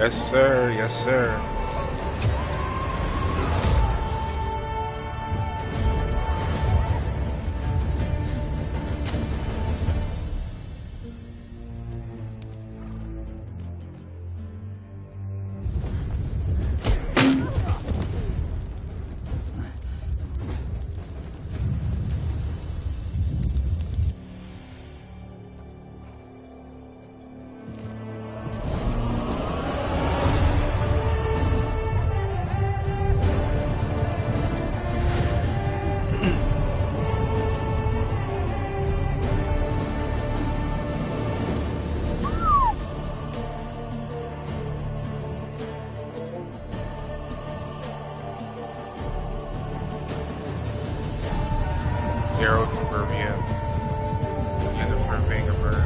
Yes, sir. Yes, sir. Arrow Suburbia and the Furbanger Bird.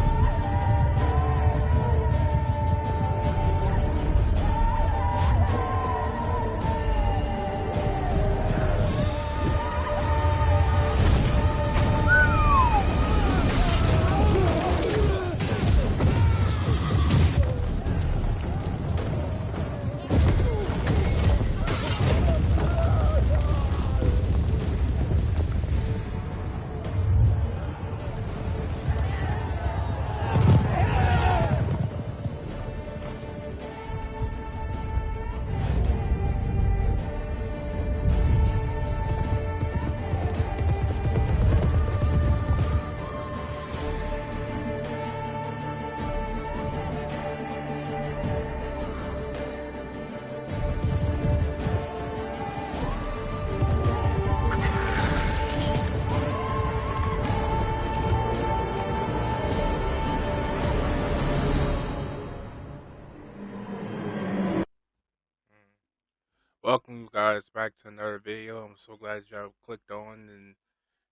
Welcome you guys back to another video. I'm so glad y'all clicked on and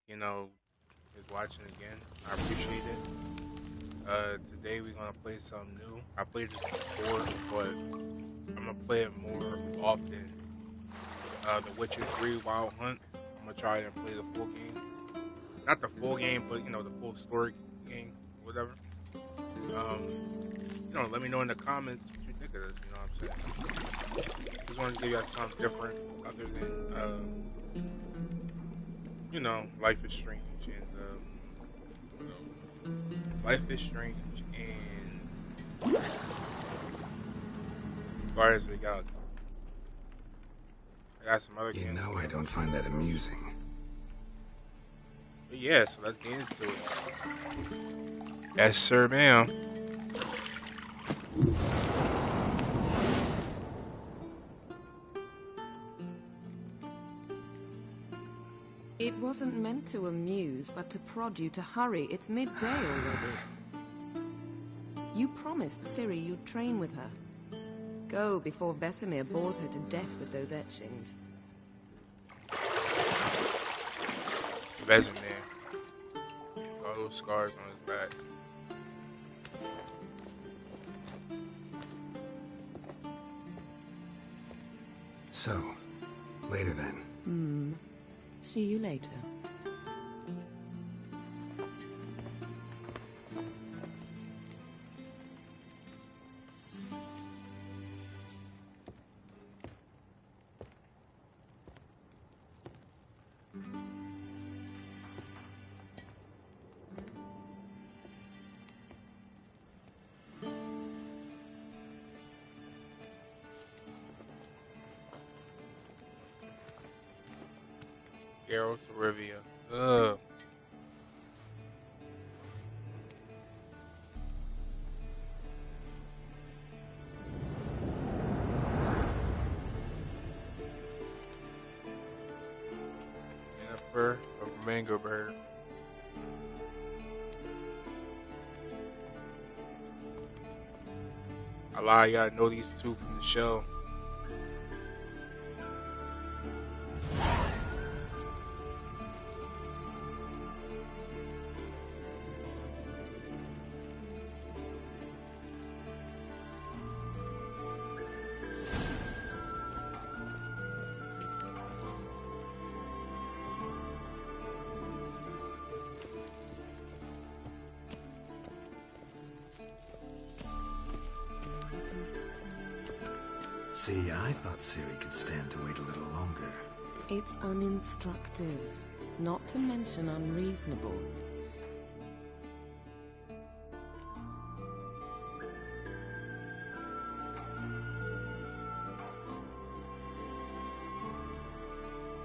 is watching again. I appreciate it. Today we're gonna play something new. I played this before, but I'm gonna play it more often. The Witcher 3 Wild Hunt. I'm gonna try and play the full game. Not the full game, but the full story game, whatever. Let me know in the comments what you think of this. You know what I'm saying? Just wanted to give y'all something different other than Life is Strange and Life is Strange and Guardians of the Galaxy. I got some other games. You know I don't find that amusing. But yeah, so let's get into it. Yes, sir, ma'am. It wasn't meant to amuse, but to prod you to hurry. It's midday already. You promised Ciri you'd train with her. Go before Vesemir bores her to death with those etchings. Vesemir. All those scars on his back. So, later then. See you later. Arrow to Rivia. Ugh. Jennifer of Mango Bird. A lot of y'all know these two from the show. See, I thought Ciri could stand to wait a little longer. It's uninstructive, not to mention unreasonable.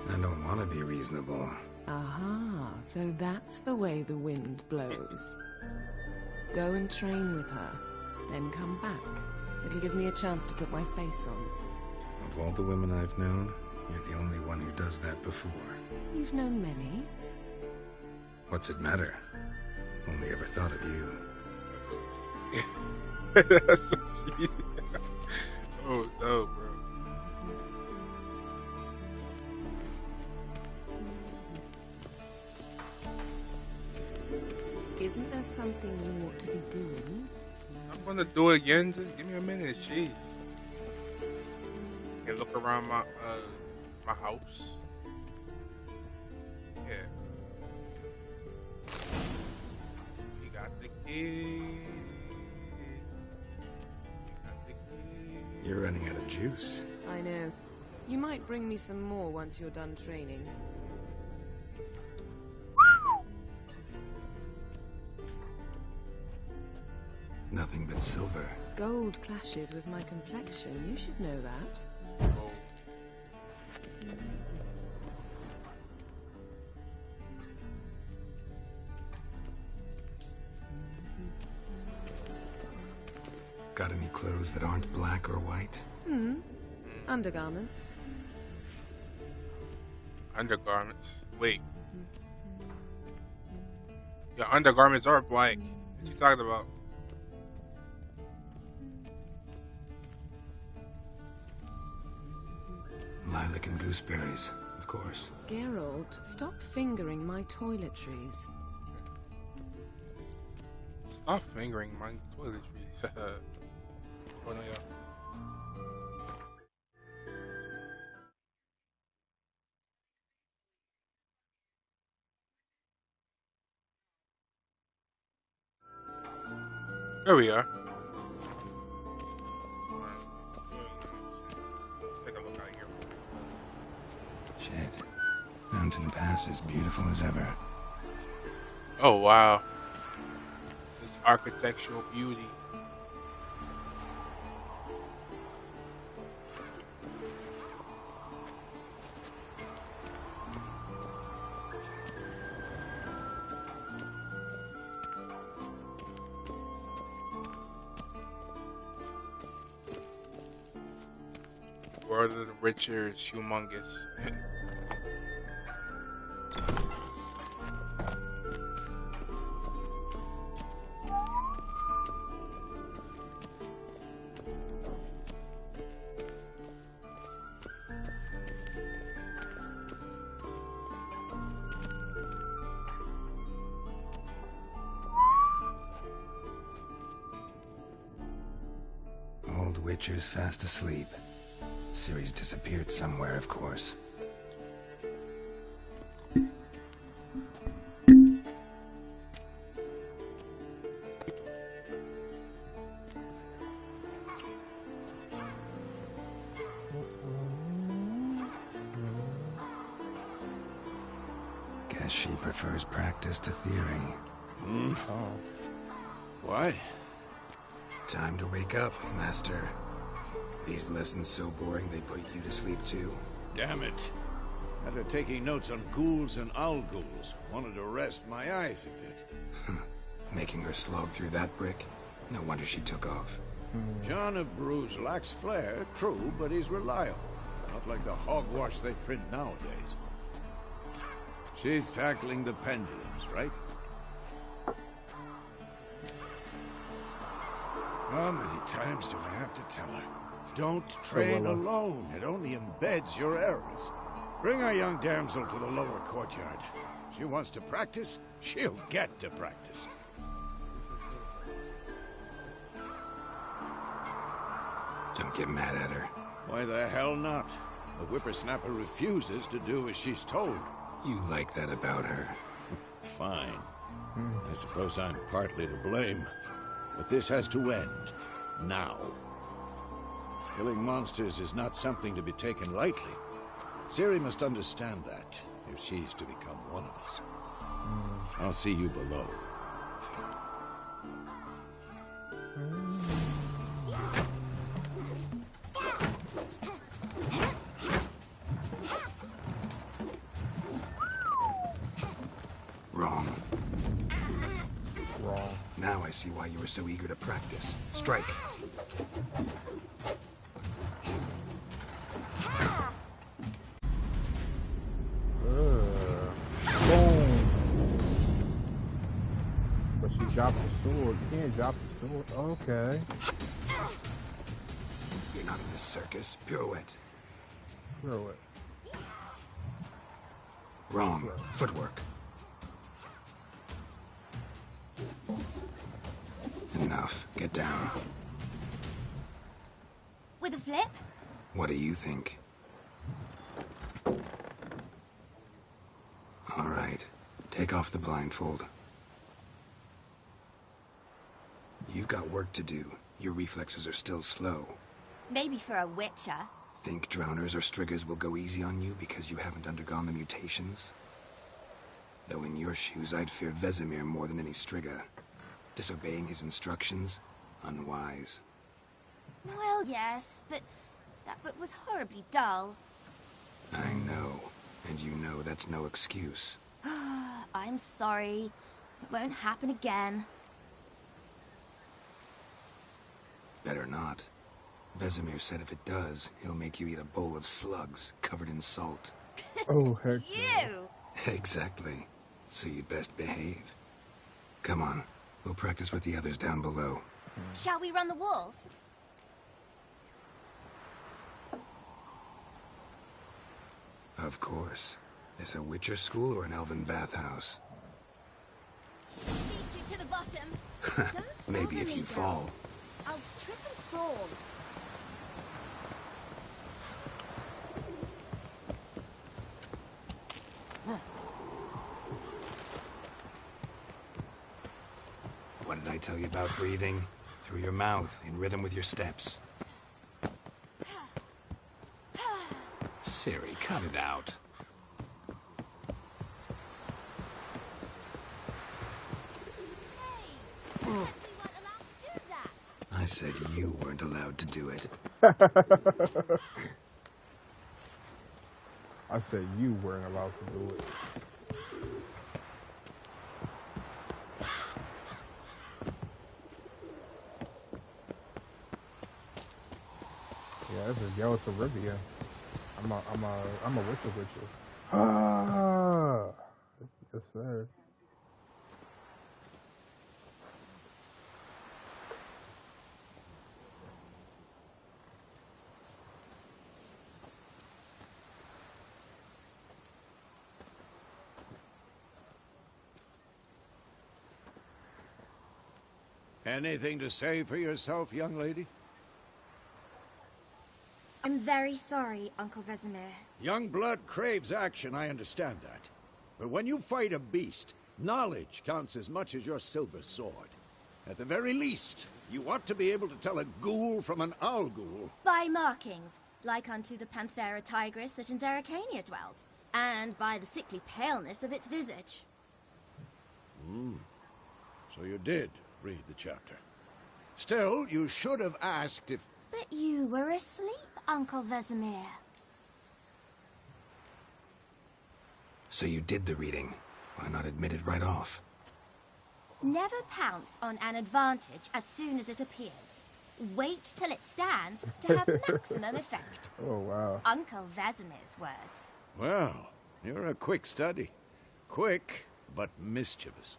I don't want to be reasonable. Aha, so that's the way the wind blows. Go and train with her, then come back. It'll give me a chance to put my face on. Of all the women I've known, you're the only one who does that before. You've known many. What's it matter? Only ever thought of you. Oh no, bro. Isn't there something you ought to be doing? I'm gonna do it again. Just give me a minute, jeez. Can look around my house. Yeah. We got the key. We got the key. You're running out of juice. I know. You might bring me some more once you're done training. Nothing but silver. Gold clashes with my complexion. You should know that. Oh. Got any clothes that aren't black or white? Undergarments. Undergarments. Wait. Your undergarments are black. What you talking about? Lilac and gooseberries, of course. Geralt, stop fingering my toiletries. Stop fingering my toiletries. Oh no, yeah. There we are. Take a look out here. Shit. Mountain Pass is beautiful as ever. Oh wow. This architectural beauty. World of the Witcher is humongous. Old Witcher's fast asleep. Ciri's disappeared somewhere, of course. Guess she prefers practice to theory. What? Time to wake up, Master. These lessons so boring they put you to sleep too. Damn it. After taking notes on ghouls and owl-ghouls, wanted to rest my eyes a bit. Making her slog through that brick? No wonder she took off. John of Bruges lacks flair, true, but he's reliable. Not like the hogwash they print nowadays. She's tackling the pendulums, right? How many times do I have to tell her? Don't train alone. It only embeds your errors. Bring our young damsel to the lower courtyard. She wants to practice, she'll get to practice. Don't get mad at her. Why the hell not? The whippersnapper refuses to do as she's told. You like that about her. Fine. I suppose I'm partly to blame. But this has to end. Now. Killing monsters is not something to be taken lightly. Ciri must understand that, if she's to become one of us. I'll see you below. Wrong. Wrong. Now I see why you were so eager to practice. Strike. Boom. But she dropped the sword. You can't drop the sword. Okay. You're not in this circus. Pirouette. Throw it. Wrong. Footwork. Enough. Get down. With a flip? What do you think? All right. Take off the blindfold. You've got work to do. Your reflexes are still slow. Maybe for a witcher. Think drowners or striggers will go easy on you because you haven't undergone the mutations? Though in your shoes, I'd fear Vesemir more than any strigger. Disobeying his instructions? Unwise. Well, yes, but that book was horribly dull. I know. And you know that's no excuse. I'm sorry. It won't happen again. Better not. Vesemir said if it does, he'll make you eat a bowl of slugs covered in salt. Oh, heck. Yeah. Ew! Exactly. So you'd best behave. Come on. We'll practice with the others down below. Shall we run the walls? Of course. This a Witcher school or an elven bathhouse? Beat you to the bottom. Don't Maybe bother if me, you fall. girls. I'll trip and fall. What did I tell you about breathing? Through your mouth, in rhythm with your steps. Ciri, cut it out. Hey! You said we weren't allowed to do that. I said you weren't allowed to do it. I said you weren't allowed to do it. Yeah, this is Geralt of Rivia. I'm a witcher. Ah, yes sir. Anything to say for yourself, young lady? I'm very sorry, Uncle Vesemir. Young blood craves action, I understand that. But when you fight a beast, knowledge counts as much as your silver sword. At the very least, you ought to be able to tell a ghoul from an owl ghoul. By markings, like unto the Panthera tigris that in Zerrikania dwells, and by the sickly paleness of its visage. So you did read the chapter. Still, you should have asked if... But you were asleep, Uncle Vesemir. So you did the reading. Why not admit it right off? Never pounce on an advantage as soon as it appears. Wait till it stands to have maximum effect. Oh wow. Uncle Vesemir's words. Well, you're a quick study. Quick, but mischievous.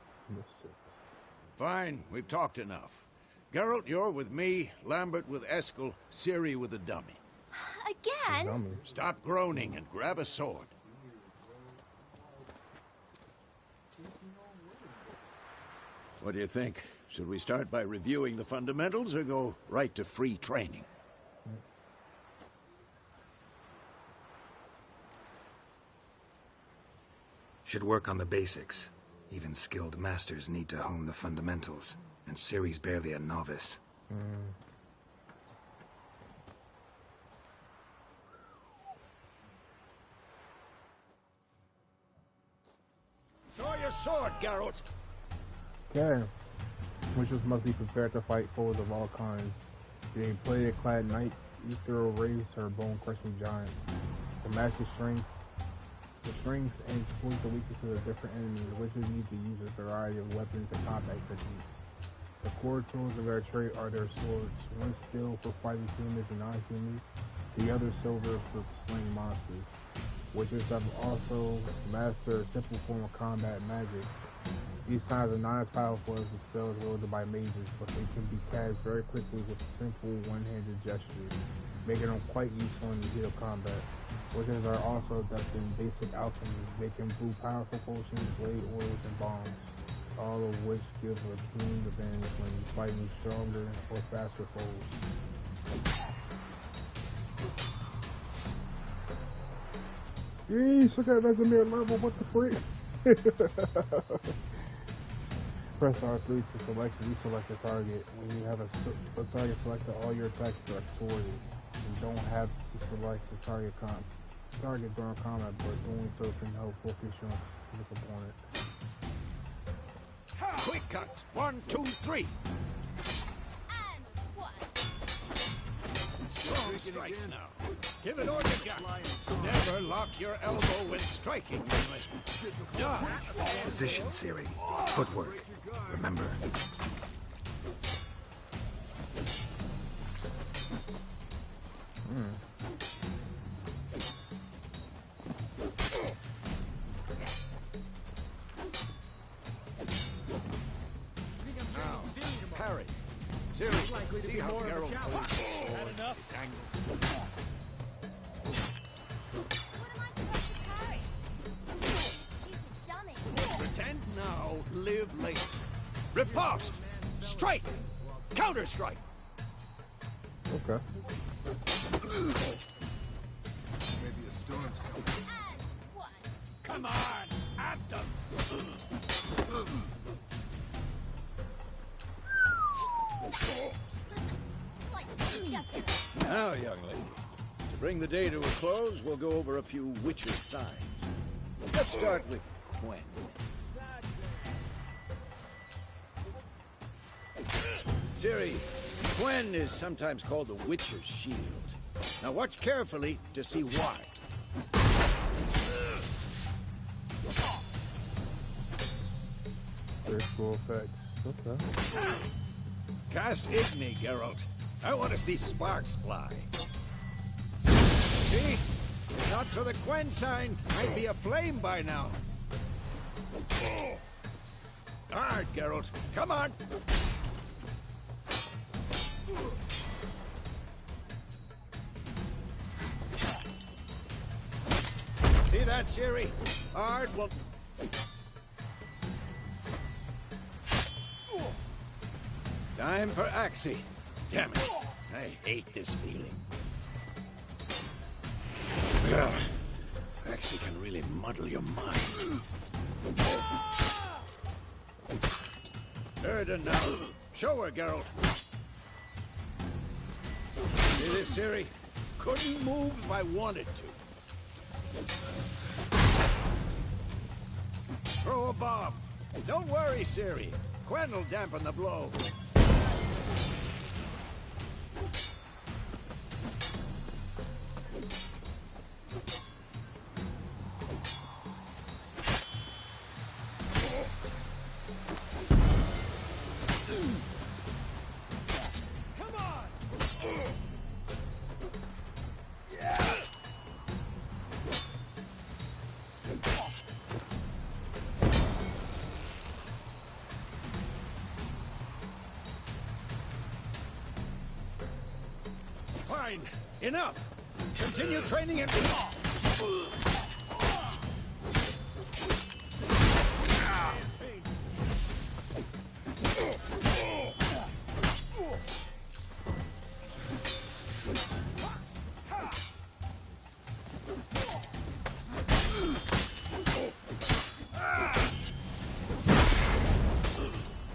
Fine, we've talked enough. Geralt, you're with me, Lambert with Eskel, Ciri with the dummy. Again? Dummy. Stop groaning and grab a sword. What do you think? Should we start by reviewing the fundamentals or go right to free training? Should work on the basics. Even skilled masters need to hone the fundamentals, and Ciri's barely a novice. your sword, Geralt. Okay. Witches must be prepared to fight foes of all kinds. Being plated-clad knights, ethereal wraiths, or bone-crushing giants. To match the strengths and exploit the weaknesses of different enemies, witches need to use a variety of weapons and combat techniques. The core tools of their trade are their swords, one steel for fighting humans and non-humans, the other silver for slaying monsters. Witches have also mastered a simple form of combat magic. These signs are not as powerful as the spells wielded by mages, but they can be cast very quickly with simple one-handed gestures, making them quite useful in the heat of combat. Witches are also adept in basic alchemy. They can brew powerful potions, blade oils, and bombs, all of which give a keen advantage when fighting stronger or faster foes. Yeesh, look at Vesemir level, what the freak? Press R3 to select and reselect a target. When you have a target selected, all your attacks are toward it. You don't have to select the target during combat, but doing so can help focus your opponent. Quick cuts. 1, 2, 3. And one. Strong strikes now. Give it all you got. Never lock your elbow when striking, youngling. Dodge. Position, Ciri. Footwork. Remember. Now, parry. Ciri, see how Geralt holds the sword. It's angled. What am I supposed to carry? Stupid dummy. Pretend now, live later. Riposte! Strike! Counter-strike! Okay. Maybe a storm's coming. And one. Come on! At them! Slightly ridiculous. Now, young lady, to bring the day to a close, we'll go over a few witches' signs. Let's start with Gwen. Ciri, Gwen is sometimes called the Witcher's Shield. Now watch carefully to see why. Very cool effects. Okay. Cast Igni, Geralt. I want to see sparks fly. See? If not for the Gwen sign, I'd be aflame by now. Alright, Geralt. Come on! See that, Ciri? Hard will... Time for Axie. Damn it. I hate this feeling. Ugh. Axie can really muddle your mind. Erden now. Show her, Geralt. See this, Ciri? Couldn't move if I wanted to. Throw a bomb. Don't worry, Ciri. Gwen will dampen the blow. Fine. Enough. Continue training and...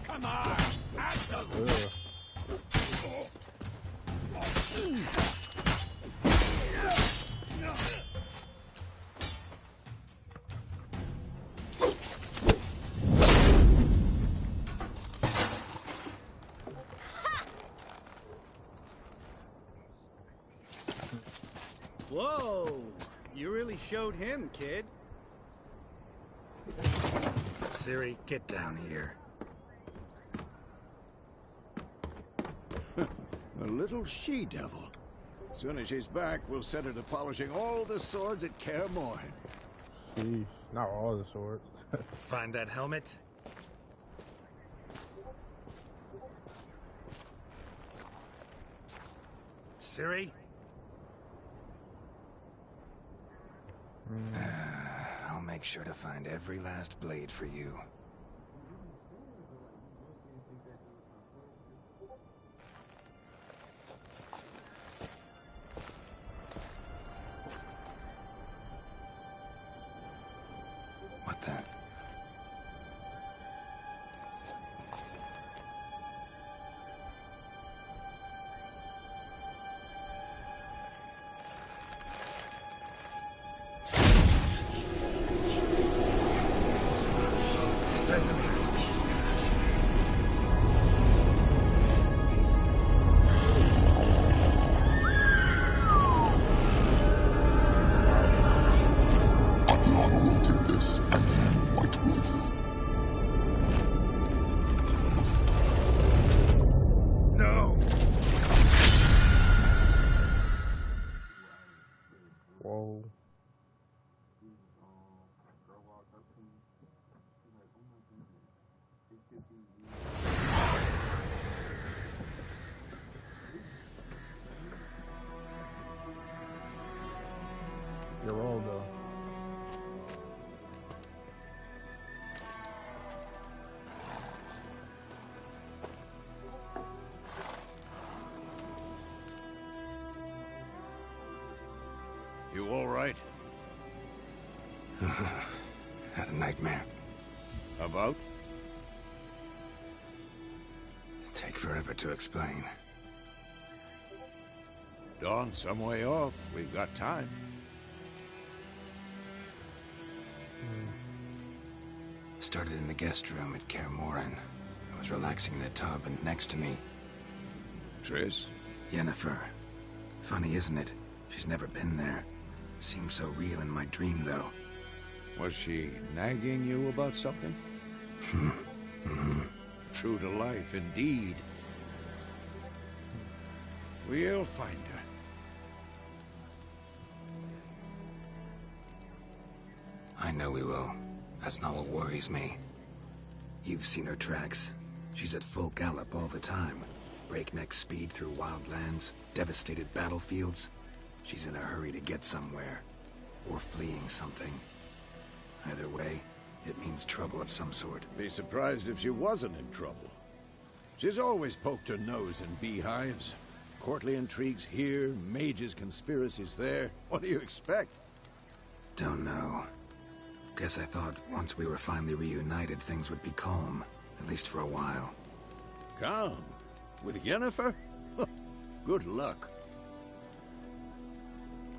Come on. At them. Whoa! You really showed him, kid. Ciri, get down here. A little she-devil. Soon as she's back, we'll set her to polishing all the swords at Kaer Morhen. Sheesh, not all the swords. Find that helmet? Ciri? I'll make sure to find every last blade for you. What the? Vesemir. Adriana will take this, and you, White Wolf. No! Whoa. You're old though. You all right? Had a nightmare. About? Take forever to explain. Dawn's some way off. We've got time. Started in the guest room at Kaer Morhen. I was relaxing in a tub, and next to me, Triss? Yennefer. Funny, isn't it? She's never been there. Seemed so real in my dream, though. Was she nagging you about something? True to life, indeed. We'll find her. I know we will. That's not what worries me. You've seen her tracks. She's at full gallop all the time. Breakneck speed through wildlands, devastated battlefields. She's in a hurry to get somewhere. Or fleeing something. Either way, it means trouble of some sort. Be surprised if she wasn't in trouble. She's always poked her nose in beehives. Courtly intrigues here, mages' conspiracies there. What do you expect? Don't know. Guess I thought once we were finally reunited, things would be calm. At least for a while. Calm? With Yennefer? Good luck.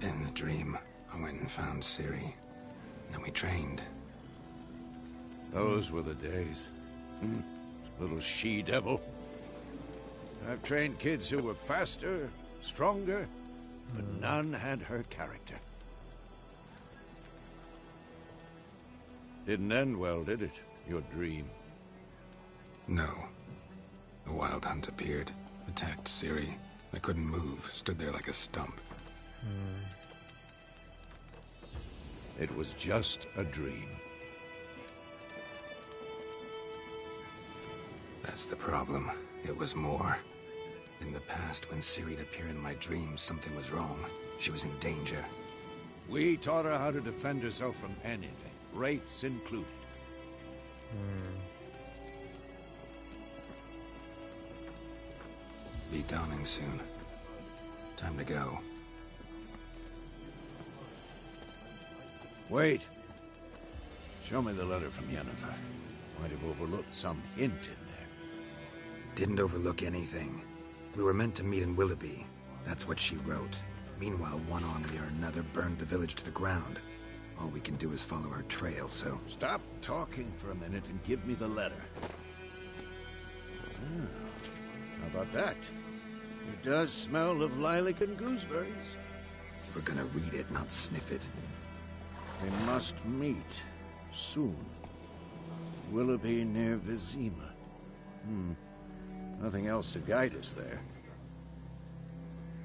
In the dream, I went and found Ciri. Then we trained. Those were the days. Little she-devil. I've trained kids who were faster, stronger, but none had her character. Didn't end well, did it? Your dream? No. The Wild Hunt appeared, attacked Ciri. I couldn't move, stood there like a stump. It was just a dream. That's the problem. It was more. In the past, when Ciri'd appear in my dreams, something was wrong. She was in danger. We taught her how to defend herself from anything, wraiths included. Be dawning soon. Time to go. Wait. Show me the letter from Yennefer. Might have overlooked some hint in there. Didn't overlook anything. We were meant to meet in Willoughby. That's what she wrote. Meanwhile, one army or another burned the village to the ground. All we can do is follow her trail, so... Stop talking for a minute and give me the letter. How about that? It does smell of lilac and gooseberries. We're gonna read it, not sniff it. We must meet soon. Willoughby near Vizima. Nothing else to guide us there.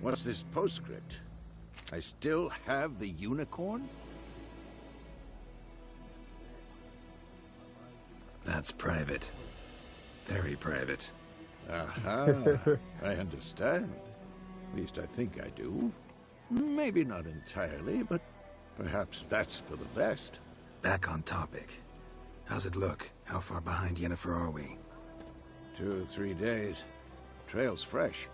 What's this postscript? I still have the unicorn? That's private. Very private. Aha, I understand. At least I think I do. Maybe not entirely, but perhaps that's for the best. Back on topic. How's it look? How far behind Yennefer are we? 2 or 3 days. Trail's fresh,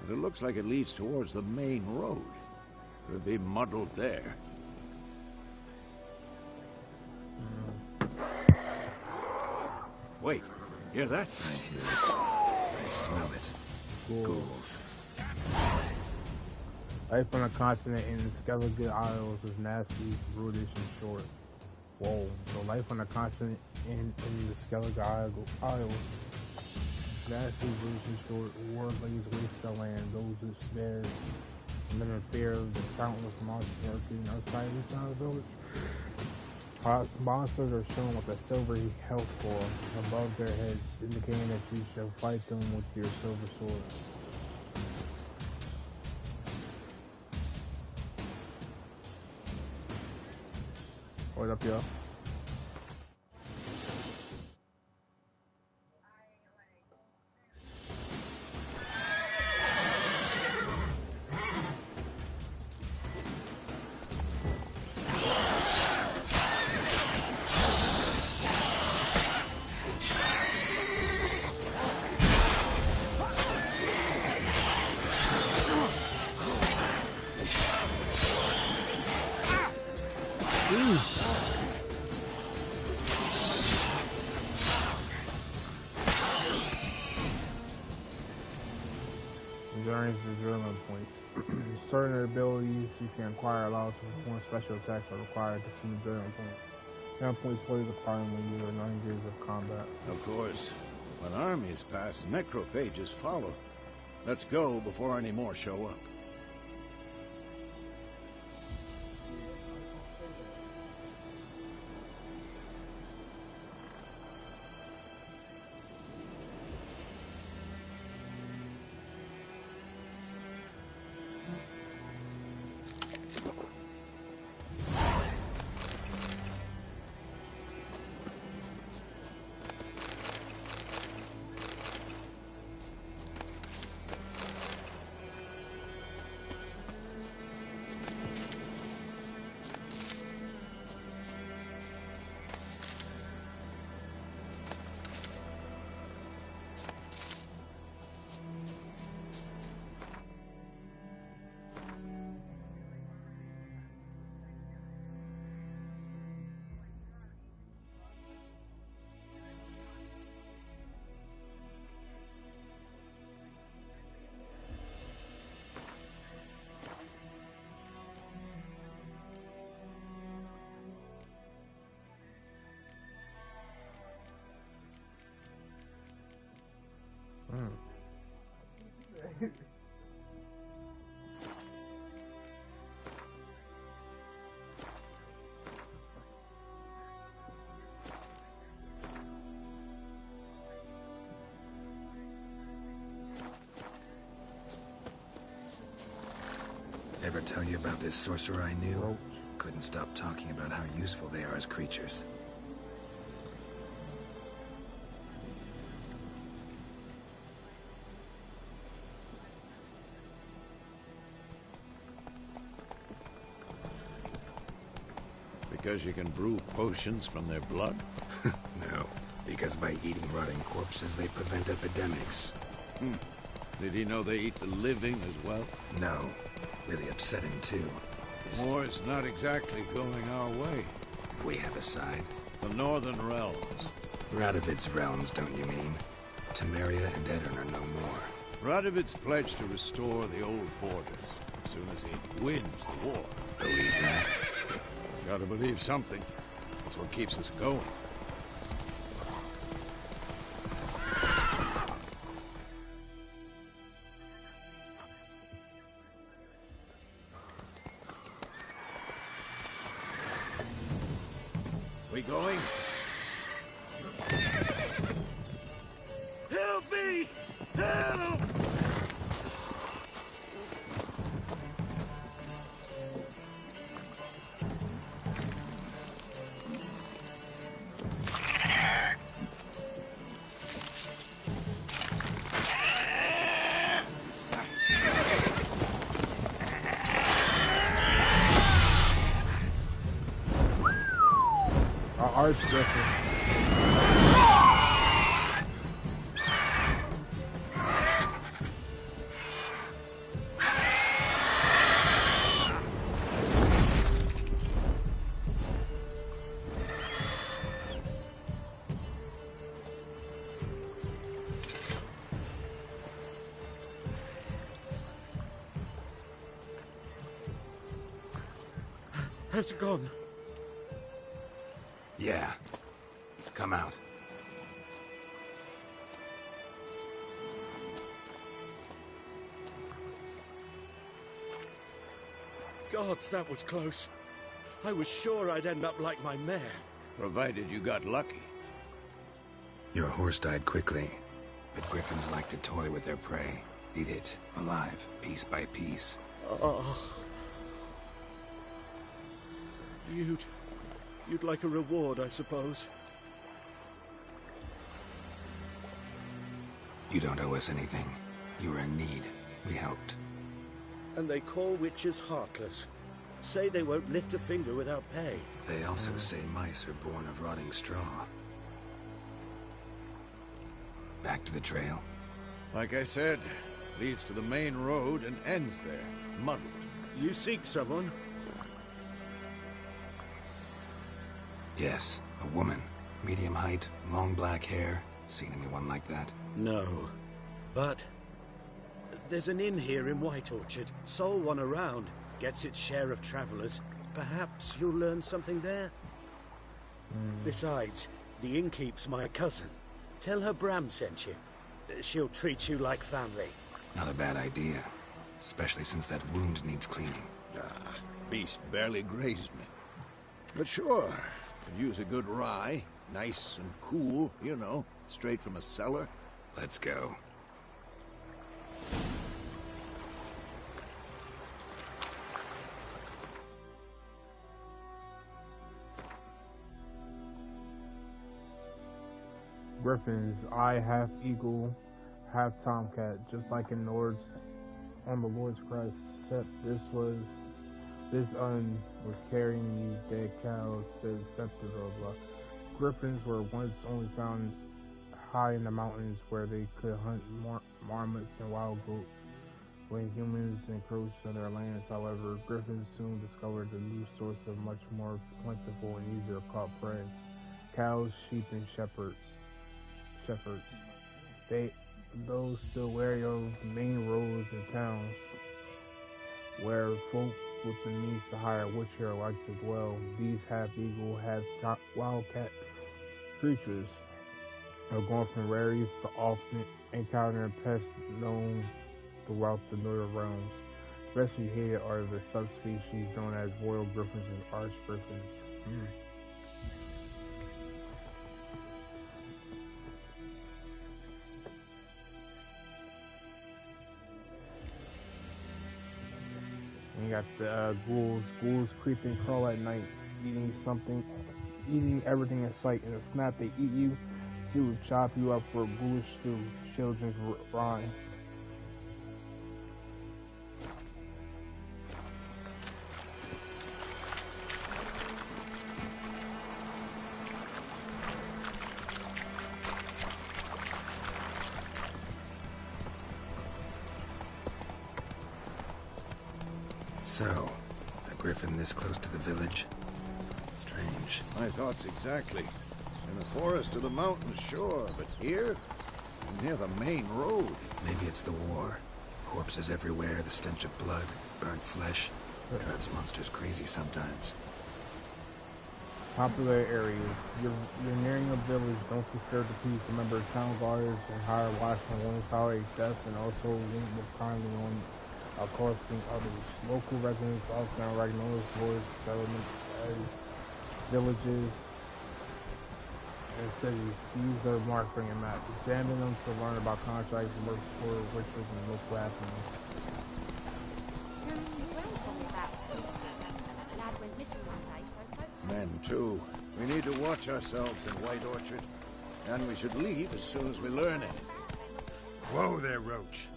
but it looks like it leads towards the main road. Could be muddled there. Wait, hear that? I hear it. I smell it. Ghouls. Life on the continent in the Skellige Isles is nasty, brutish, and short. Whoa. So life on the continent in the Skellige Isles. Nasty, brutish, and short. War lays waste the land. Those who spare men in fear of the countless monsters lurking outside the town village. Monsters are shown with a silver health core above their heads, indicating that you shall fight them with your silver sword. What up, y'all? Certain abilities you can acquire allow to perform special attacks are required to see the journal point. 10 points slowly decline when you are 9 years of combat. Of course. When armies pass, necrophages follow. Let's go before any more show up. Ever tell you about this sorcerer I knew? Couldn't stop talking about how useful they are as creatures. Because you can brew potions from their blood? No, because by eating rotting corpses, they prevent epidemics. Did he know they eat the living as well? No. Really upset him, too. War's not exactly going our way. We have a side. The Northern Realms. Radovid's realms, don't you mean? Temeria and Edirn are no more. Radovid's pledged to restore the old borders as soon as he wins the war. Believe that? Gotta believe something. That's what keeps us going. Arch Griffin. Has it gone? Yeah. Come out. Gods, that was close. I was sure I'd end up like my mare. Provided you got lucky. Your horse died quickly, but griffins like to toy with their prey. Eat it, alive, piece by piece. Oh. You'd like a reward, I suppose. You don't owe us anything. You were in need. We helped. And they call witches heartless. Say they won't lift a finger without pay. They also say mice are born of rotting straw. Back to the trail? Like I said, leads to the main road and ends there, muddled. You seek someone? Yes, a woman. Medium height, long black hair. Seen anyone like that? No. But there's an inn here in White Orchard. Sole one around. Gets its share of travelers. Perhaps you'll learn something there? Besides, the innkeep's my cousin. Tell her Bram sent you. She'll treat you like family. Not a bad idea. Especially since that wound needs cleaning. Beast barely grazed me. But sure, could use a good rye. Nice and cool, you know, straight from a cellar. Let's go. Griffin's eye half eagle, half tomcat, just like in Lord's on the Lord's crest. Except this was carrying these dead cows to the scepter of griffins were once only found high in the mountains where they could hunt marmots and wild goats. When humans encroached on their lands, however, griffins soon discovered a new source of much more plentiful and easier caught prey: cows, sheep, and shepherds. Those still wary of the main roads and towns where folk with the means to hire witcher like to dwell. These half-eagle, half-wildcat creatures are going from rarities to often encountering pests known throughout the northern realms. Especially hated are the subspecies known as royal griffins and arch griffins. And you got the ghouls. Ghouls creep and crawl at night, eating everything in sight. In a snap, they eat you, to chop you up for a ghoulish stew. Children's rhyme. So, a griffin this close to the village? Strange. My thoughts exactly. In the forest or the mountains, sure, but here? Near the main road. Maybe it's the war. Corpses everywhere, the stench of blood, burnt flesh. Drives monsters crazy sometimes. Popular areas. You're nearing a village. Don't disturb the peace. Remember, town guards and hire watchmen won't tolerate death, and also won't look kindly on accosting others. Local residents often recognize towards settlements as villages and cities. These are marked for your map. Examine them to learn about contracts, work for rituals, and local happenings. Men, too. We need to watch ourselves in White Orchard. And we should leave as soon as we learn it. Whoa there, Roach.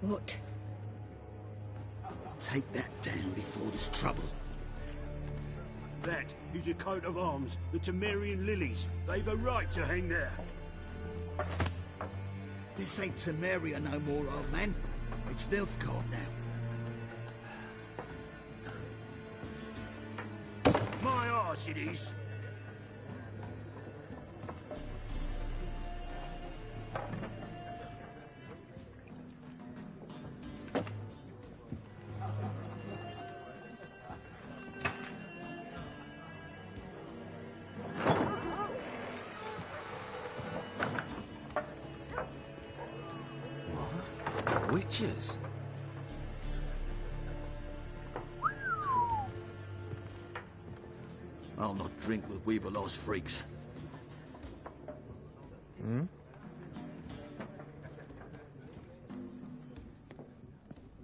What? Take that down before there's trouble. That is a coat of arms, the Temerian lilies. They've a right to hang there. This ain't Temeria no more, old man. It's Nilfgaard now. My arse it is. Witches? I'll not drink with Weaverlaw's freaks. Hmm?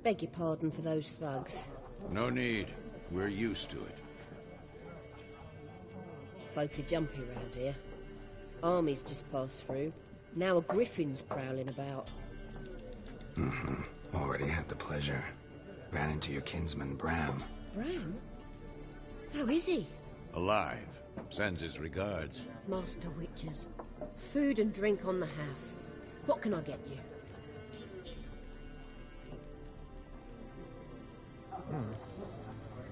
Beg your pardon for those thugs. No need. We're used to it. Folk are jumpy round here. Armies just passed through. Now a griffin's prowling about. Mm-hmm. Already had the pleasure. Ran into your kinsman, Bram. Bram? How is he? Alive. Sends his regards. Master Witches. Food and drink on the house. What can I get you?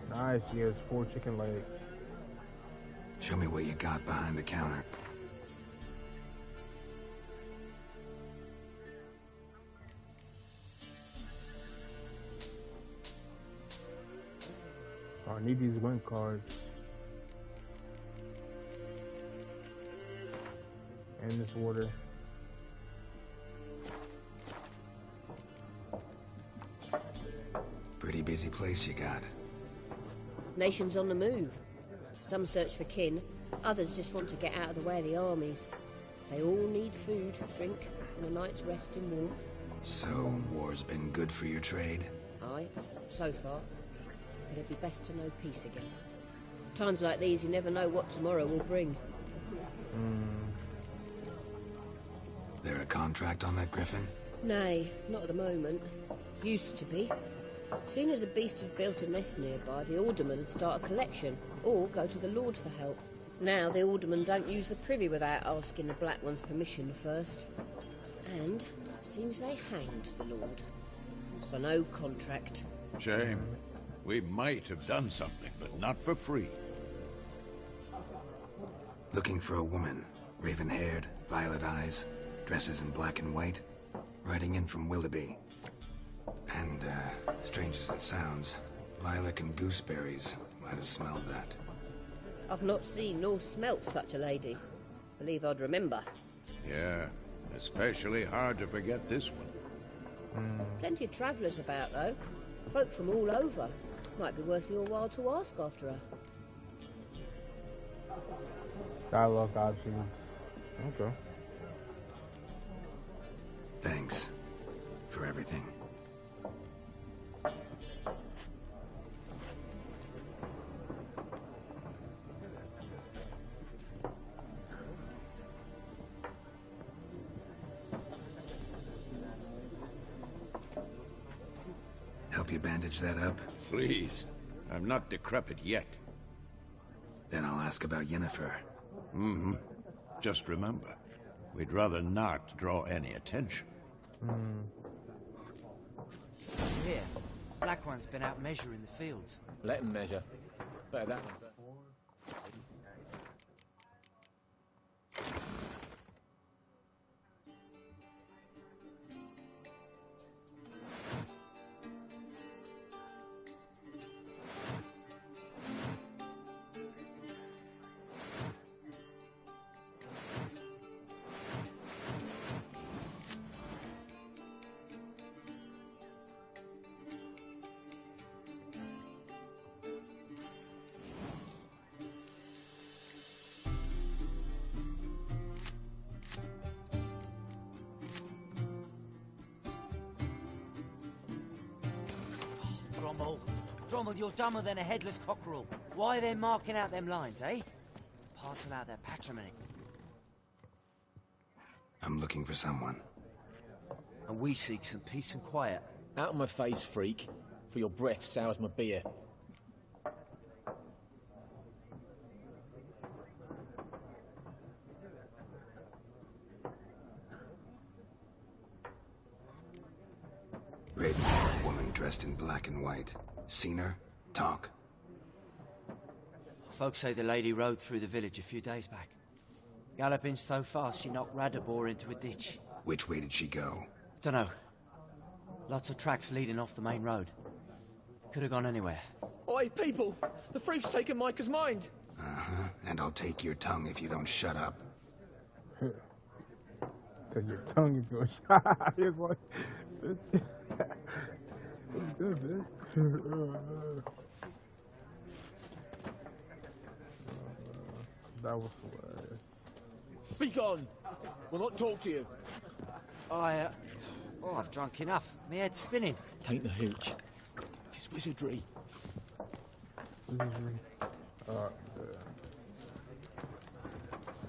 Nice, he has 4 chicken legs. Show me what you got behind the counter. Oh, I need these win cards. And this water. Pretty busy place you got. Nations on the move. Some search for kin, others just want to get out of the way of the armies. They all need food, drink, and a night's rest in warmth. So, war's been good for your trade? Aye, so far. But it'd be best to know peace again. Times like these, you never know what tomorrow will bring. There a contract on that griffin? Nay, not at the moment. Used to be. Soon as a beast had built a nest nearby, the alderman would start a collection, or go to the Lord for help. Now the aldermen don't use the privy without asking the Black One's permission first. And seems they hanged the Lord. So no contract. Shame. We might have done something, but not for free. Looking for a woman. Raven-haired, violet eyes, dresses in black and white. Riding in from Willoughby. And, strange as it sounds, lilac and gooseberries might have smelled that. I've not seen nor smelt such a lady. Believe I'd remember. Yeah, especially hard to forget this one. Plenty of travellers about, though. Folk from all over. Might be worth your while to ask after her. Dialogue options. Okay. Thanks. For everything. Help you bandage that up? Please. I'm not decrepit yet. Then I'll ask about Yennefer. Mm-hmm. Just remember, we'd rather not draw any attention. Here, Black One's been out measuring the fields. Let him measure. Better that one. Drommel, you're dumber than a headless cockerel. Why are they marking out them lines, eh? Parcel out their patrimony. I'm looking for someone. And we seek some peace and quiet. Out of my face, freak. For your breath sours my beer. Red-haired woman dressed in black and white. Seen her? Talk. Folks say the lady rode through the village a few days back. Galloping so fast she knocked Radabor into a ditch. Which way did she go? Dunno. Lots of tracks leading off the main road. Could have gone anywhere. Oi, people! The freak's taken Micah's mind! Uh-huh. And I'll take your tongue if you don't shut up. Take your tongue if you don't shut up. It's like... That was hilarious. Be gone! We'll not talk to you. I've drunk enough. My head's spinning. Tain't the hooch. It's wizardry. Wizardry.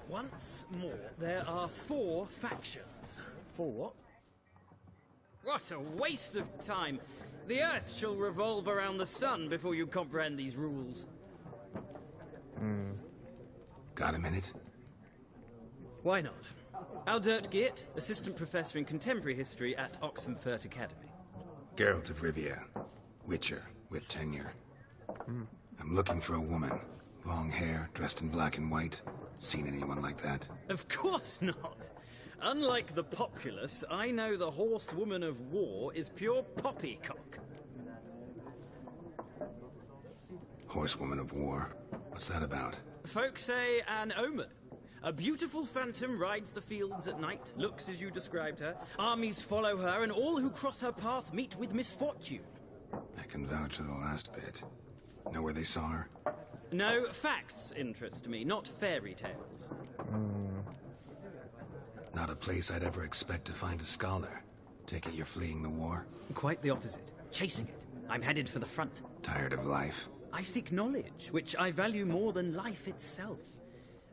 Once more, there are 4 factions. 4 what? What a waste of time. The Earth shall revolve around the sun before you comprehend these rules. Got a minute? Why not? Aldert Geert, Assistant Professor in Contemporary History at Oxenfurt Academy. Geralt of Rivia. Witcher, with tenure. I'm looking for a woman. Long hair, dressed in black and white. Seen anyone like that? Of course not. Unlike the populace, I know the horsewoman of war is pure poppycock. Horsewoman of war? What's that about? Folk say an omen. A beautiful phantom rides the fields at night, looks as you described her. Armies follow her, and all who cross her path meet with misfortune. I can vouch for the last bit. Know where they saw her? No, facts interest me, not fairy tales. Not a place I'd ever expect to find a scholar. Take it you're fleeing the war? Quite the opposite. Chasing it. I'm headed for the front. Tired of life? I seek knowledge, which I value more than life itself.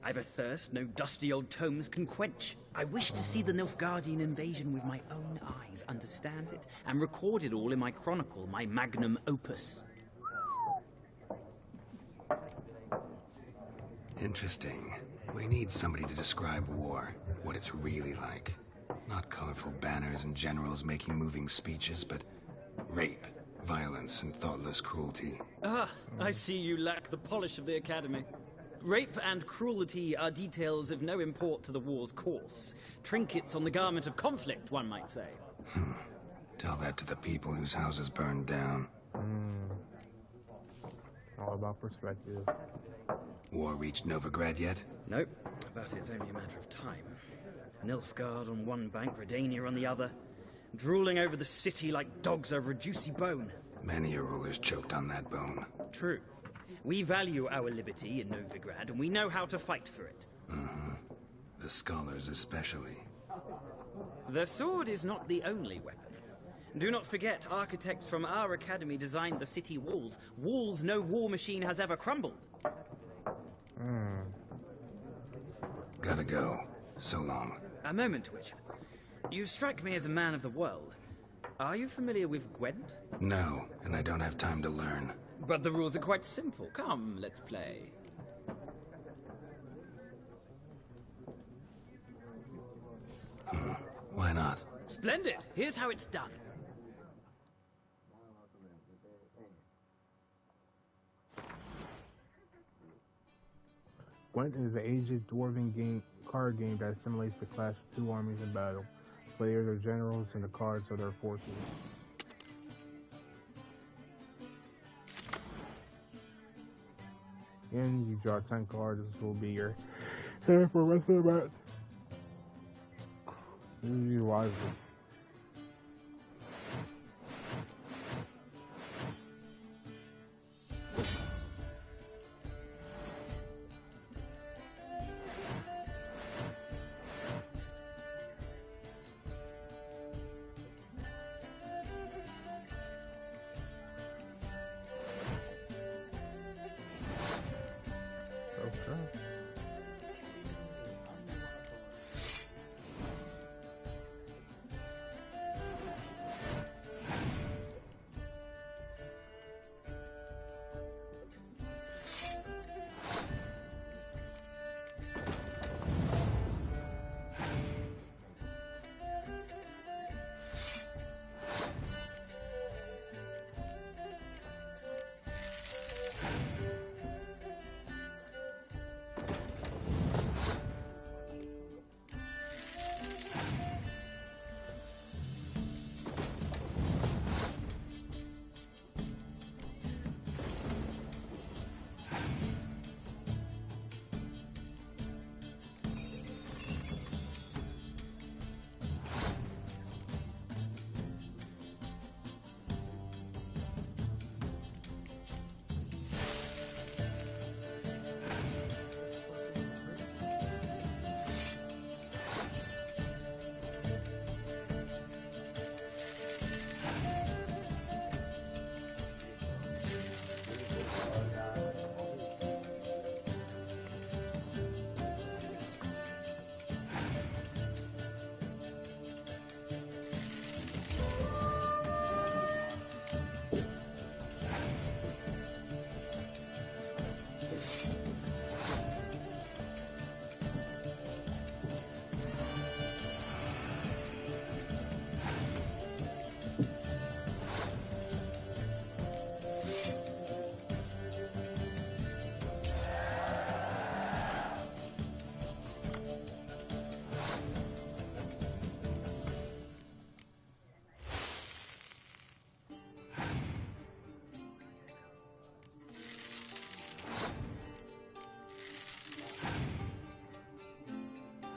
I've a thirst no dusty old tomes can quench. I wish to see the Nilfgaardian invasion with my own eyes, understand it, and record it all in my chronicle, my magnum opus. Interesting. We need somebody to describe war, what it's really like. Not colorful banners and generals making moving speeches, but rape, violence, and thoughtless cruelty. I see you lack the polish of the Academy. Rape and cruelty are details of no import to the war's course. Trinkets on the garment of conflict, one might say. Tell that to the people whose houses burned down. All about perspective. War reached Novigrad yet? Nope, but it's only a matter of time. Nilfgaard on one bank, Redania on the other, drooling over the city like dogs over a juicy bone. Many a ruler's choked on that bone. True. We value our liberty in Novigrad, and we know how to fight for it. The scholars especially. The sword is not the only weapon. Do not forget, architects from our academy designed the city walls. Walls no war machine has ever crumbled. Gotta go. So long. A moment, Witcher. You strike me as a man of the world. Are you familiar with Gwent? No, and I don't have time to learn. But the rules are quite simple. Come, let's play. Why not? Splendid! Here's how it's done. Gwent is an aged dwarven card game that simulates the clash of two armies in battle. Players are generals and the cards are their forces. And you draw 10 cards. This will be your hand for the rest of the match. Use wisely.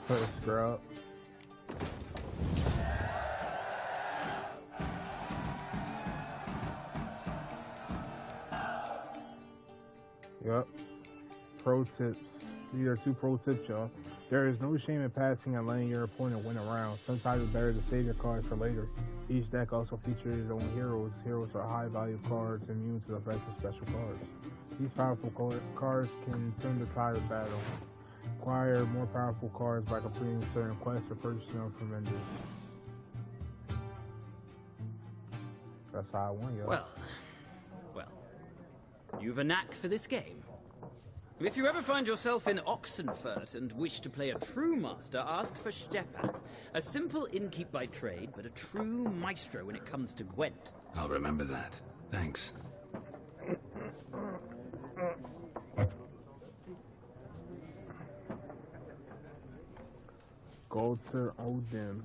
Put a scrub. Yep. Pro tips. These are 2 pro tips, y'all. There is no shame in passing and letting your opponent win a round. Sometimes it's better to save your cards for later. Each deck also features its own heroes. Heroes are high value cards immune to the effects of special cards. These powerful cards can turn the tide of battle. Acquire more powerful cards by completing certain quests or purchasing them from vendors. That's how I won, y'all. Well, you've a knack for this game. If you ever find yourself in Oxenfurt and wish to play a true master, ask for Stepan. A simple innkeep by trade, but a true maestro when it comes to Gwent. I'll remember that. Thanks. Go to Odin.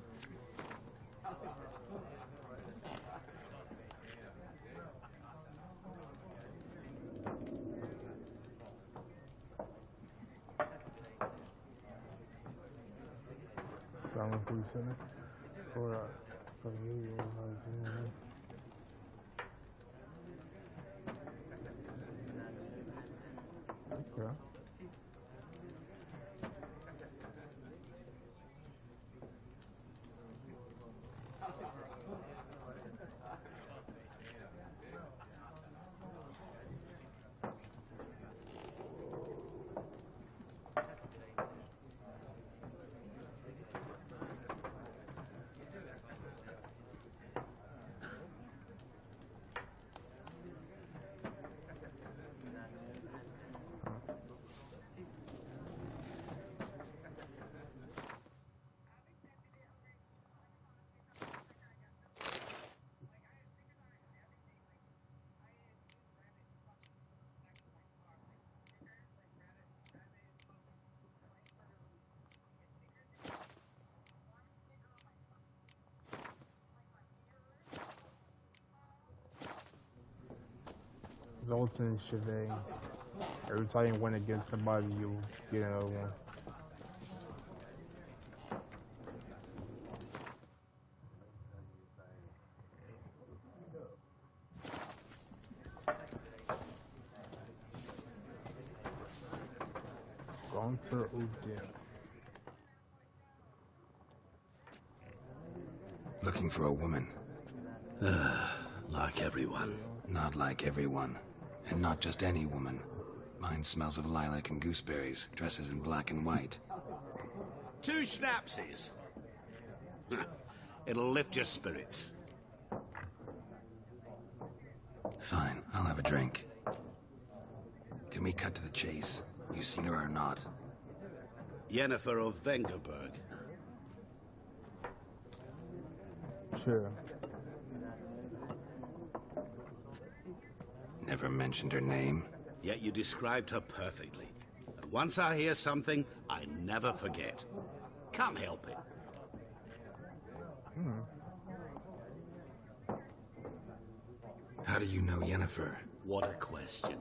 Okay. Zoltan Chevet. Every time you win against somebody, you get another one. Gonter Odin. Looking for a woman. Like everyone. Not like everyone. And not just any woman. Mine smells of lilac and gooseberries, dresses in black and white. 2 schnapsies. It'll lift your spirits. Fine, I'll have a drink. Can we cut to the chase? You seen her or not? Yennefer of Vengerberg. Sure. Never mentioned her name. Yet you described her perfectly. And once I hear something, I never forget. Can't help it. How do you know Yennefer? What a question.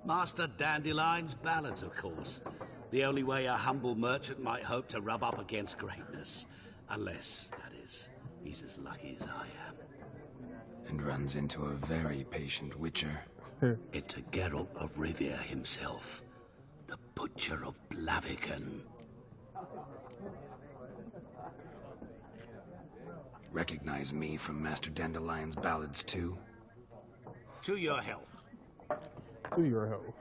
Master Dandelion's ballads, of course. The only way a humble merchant might hope to rub up against greatness. Unless, that is, he's as lucky as I am. And runs into a very patient witcher. It's a Geralt of Rivia himself. The Butcher of Blaviken. Recognize me from Master Dandelion's ballads, too? To your health. To your health.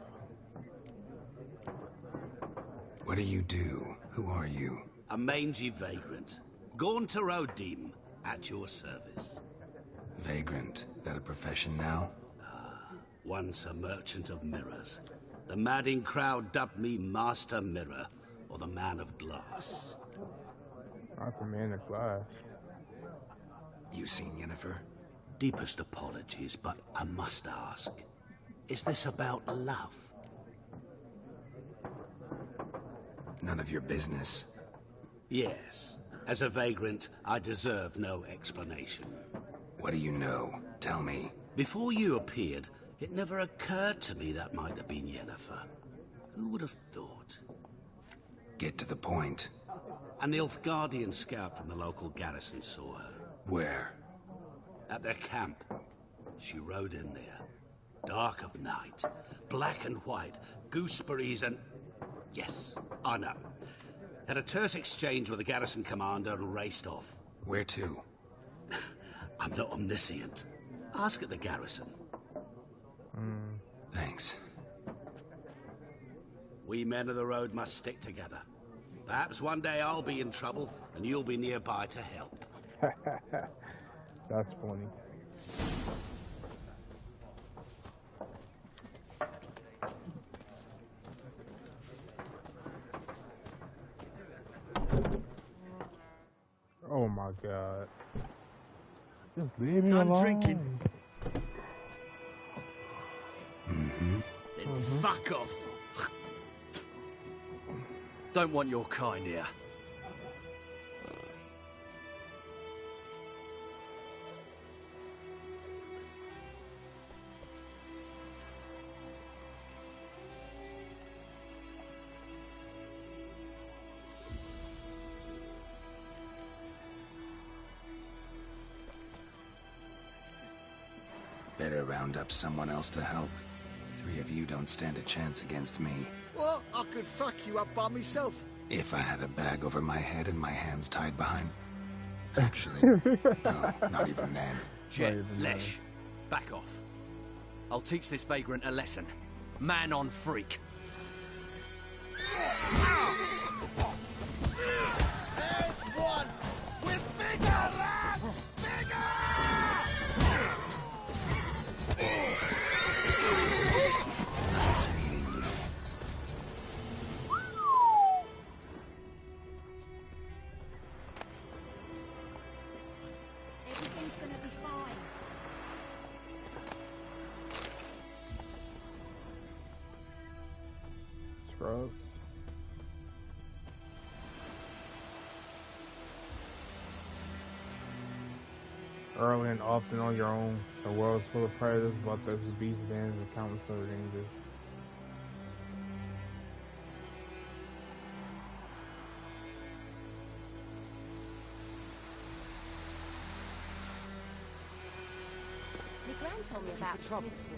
What do you do? Who are you? A mangy vagrant. Gaunter Odin, at your service. Vagrant? That a profession now? Once a merchant of mirrors. The madding crowd dubbed me Master Mirror, or the Man of Glass. Not the Man of Glass. You seen Yennefer? Deepest apologies, but I must ask. Is this about love? None of your business. Yes. As a vagrant, I deserve no explanation. What do you know? Tell me. Before you appeared, it never occurred to me that might have been Yennefer. Who would have thought? Get to the point. An Nilfgaardian scout from the local garrison saw her. Where? At their camp. She rode in there. Dark of night. Black and white. Gooseberries and... Yes, I know. Had a terse exchange with the garrison commander and raced off. Where to? I'm not omniscient. Ask at the garrison. Thanks. We men of the road must stick together. Perhaps one day I'll be in trouble and you'll be nearby to help. That's funny. Oh my god. Just leave me alone. I'm drinking. Then fuck off. Don't want your kind here. Better round up someone else to help. 3 of you don't stand a chance against me. What? I could fuck you up by myself. If I had a bag over my head and my hands tied behind... Actually, no, not even then. Jet, Lesh, back off. I'll teach this vagrant a lesson. Man on freak. There's one with bigger rats! Nice meeting you. Everything's gonna be fine. Scrubs. Early and often on your own, the world is full of predators, but there's beast bands and countless other dangers. My gran told me about Smith's boy.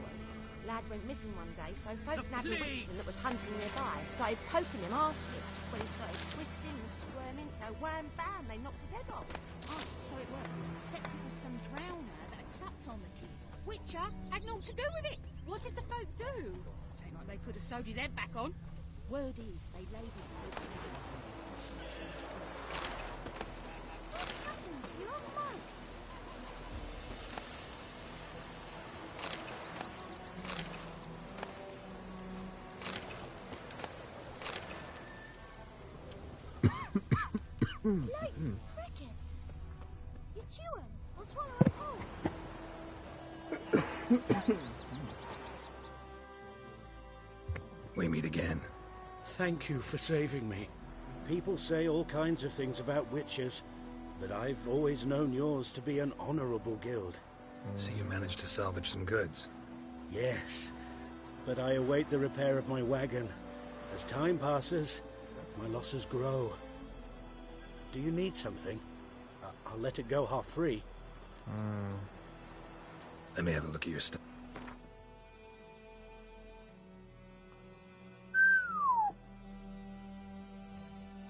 Lad went missing one day, so folk nabbed a witchman that was hunting nearby, started poking him, asking. When he started twisting and squirming, so wham bam, they knocked his head off. Oh, so it was. Except it was some drowner that had supped on the kid. Witcher had naught to do with it. What did the folk do? Seemed like they could have sewed his head back on. Word is, they laid his head on the house. What happened to your mum? Like crickets. You chew 'em or swallow 'em whole. We meet again. Thank you for saving me. People say all kinds of things about witches, but I've always known yours to be an honorable guild. So you managed to salvage some goods? Yes, but I await the repair of my wagon. As time passes, my losses grow. Do you need something? I'll let it go half-free. Let me have a look at your stuff.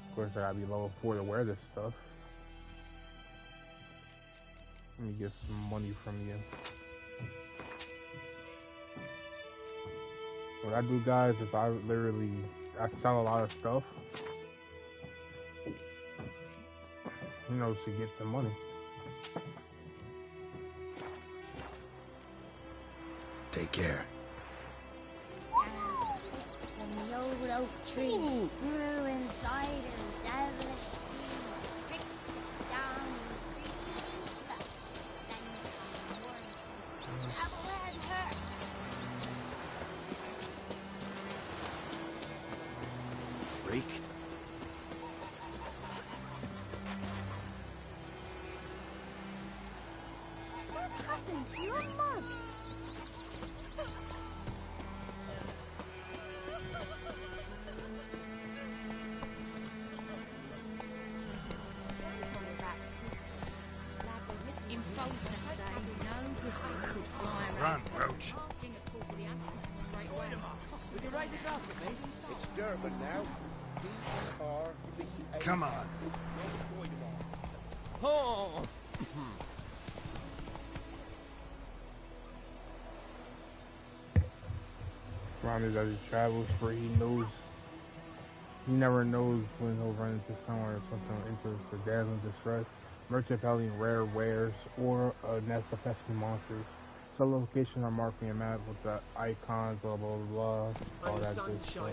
Of course, I gotta be level 4 to wear this stuff. Let me get some money from you. What I do, guys, is I sell a lot of stuff, you know, to get some money. Take care. Sits in the old oak tree, grew inside her devilish tree, picked it down and creepy stuff. Then came morning, devil head hurts. Freak. What happened to your mug? graze across with me? It's Durban now. D-R-V-A. Come on. Oh! Ron is as he travels, for he never knows when he'll run into someone or something of interest or dazzling distress, merchant peddling rare wares, or a nest of pesky monsters. Some locations are marked on your map with the icons, blah blah blah, all that good stuff.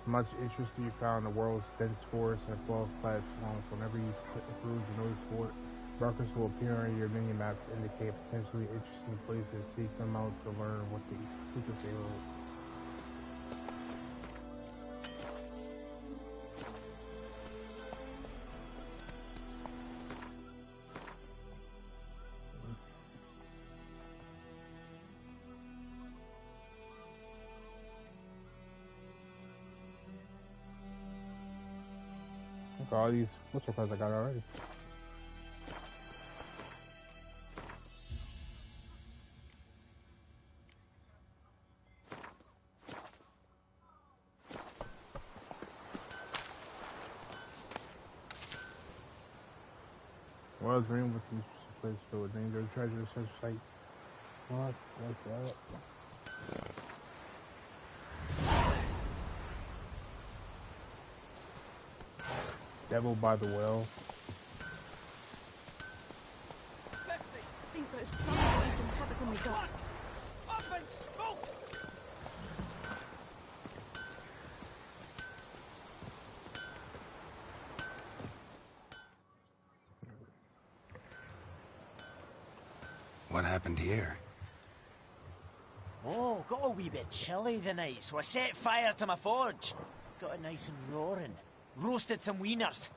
Much interest to be found in the world's dense forests and flood-clad swamps. Whenever you cruise the notice board, markers will appear on your mini-map to indicate potentially interesting places. Seek them out to learn what the secrets they hold. Look at all these whistle cards I got already. Well, I was reading with these place filled with danger, treasure, such like what? What's that? Devil by the well. I think those plants have been havoc on the gut. Up and smoke! What happened here? Oh, got a wee bit chilly the night, so I set fire to my forge. Got it nice and roaring. Roasted some wieners.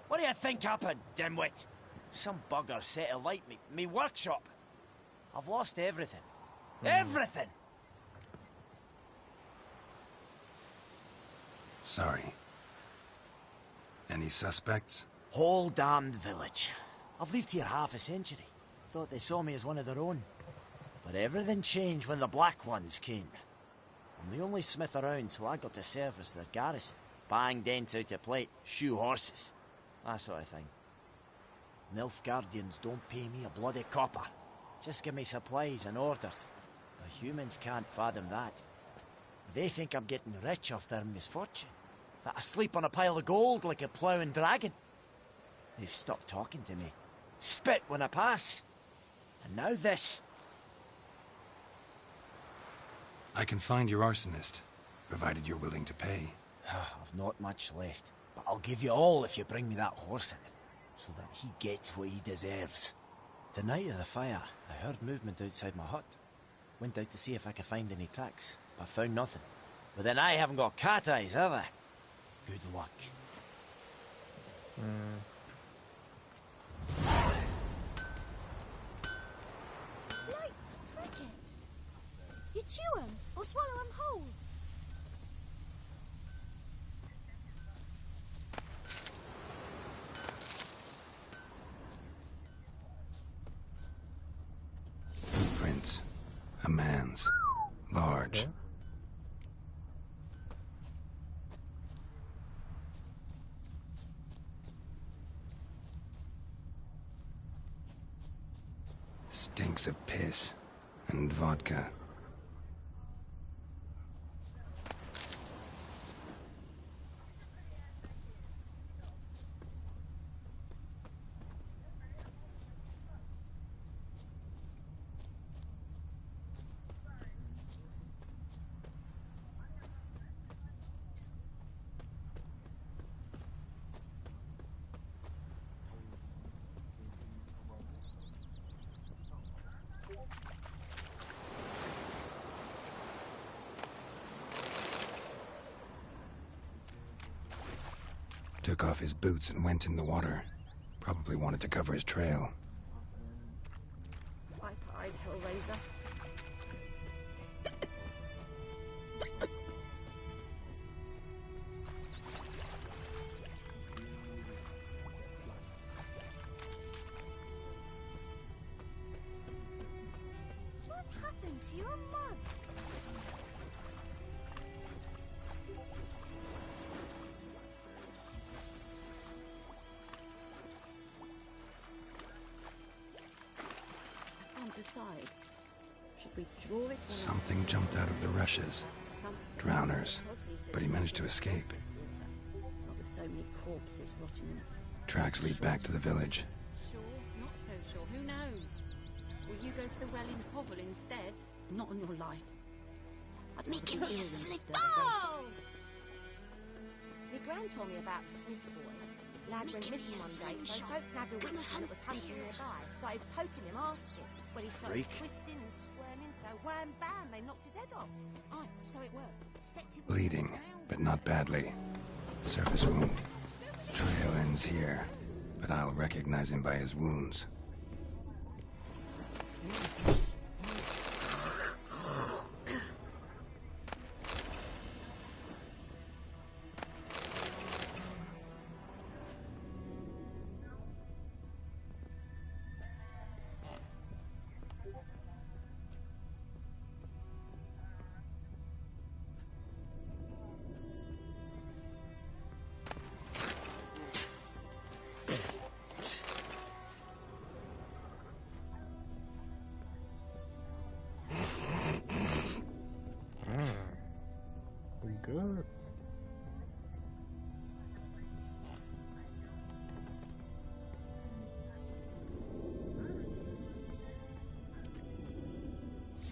What do you think happened, dimwit? Some bugger set alight me workshop. I've lost everything. Everything! Sorry. Any suspects? Whole damned village. I've lived here half a century. Thought they saw me as one of their own. But everything changed when the Black Ones came. I'm the only smith around, so I got to service their garrison. Bang dents out of plate, shoe horses. That sort of thing. Nilfgaardians don't pay me a bloody copper. Just give me supplies and orders. The humans can't fathom that. They think I'm getting rich off their misfortune. That I sleep on a pile of gold like a ploughing dragon. They've stopped talking to me. Spit when I pass. And now this. I can find your arsonist, provided you're willing to pay. I've not much left, but I'll give you all if you bring me that horse in, so that he gets what he deserves. The night of the fire, I heard movement outside my hut. Went out to see if I could find any tracks, but found nothing. But then I haven't got cat eyes, have I? Good luck. Like crickets. You chew 'em or swallow 'em whole. Footprints. A man's. Large. Okay. Stinks of piss and vodka. Took off his boots and went in the water. Probably wanted to cover his trail. Pipe-eyed Hellraiser. happened to your mug? I can't decide. Should we draw it or Something jumped out of the rushes. Drowners. But he managed to escape. not with so many corpses rotting in it? Tracks lead back to the village. Sure, not so sure. Who knows? Will you go to the well in Hovel instead? Not on your life. I'd Make rather me be a ill than slip. disturb a ghost. Oh! My gran told me about the Smith boy. Lad went missing one day, so folk nabbed a witchman that was hunting nearby. Started poking him, asking. Well, he started Freak. twisting and squirming, so wham bam, they knocked his head off. Aye, so it worked. Bleeding, but not badly. Surface wound. Trail ends here, but I'll recognize him by his wounds. We good.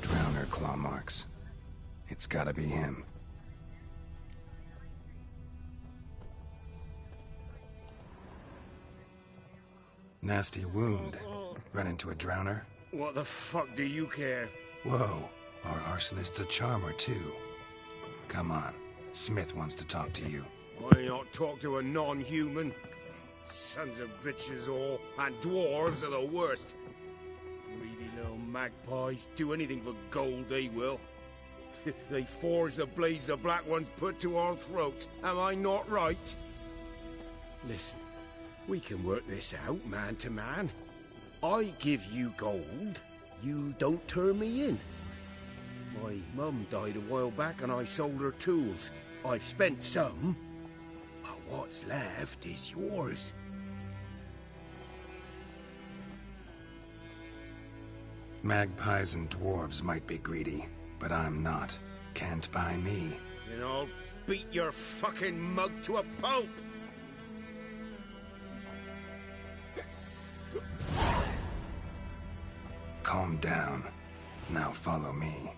Drowner claw marks. It's gotta be him. Nasty wound. Run into a drowner? What the fuck do you care? Whoa, our arsonist's a charmer too. Come on, Smith wants to talk to you. Why not talk to a non-human? Sons of bitches all, and dwarves are the worst. Greedy little magpies, do anything for gold they will. They forge the blades the black ones put to our throats, am I not right? Listen, we can work this out man to man. I give you gold, you don't turn me in. My mum died a while back and I sold her tools. I've spent some, but what's left is yours. Magpies and dwarves might be greedy, but I'm not. Can't buy me. And I'll beat your fucking mug to a pulp! Calm down. Now follow me.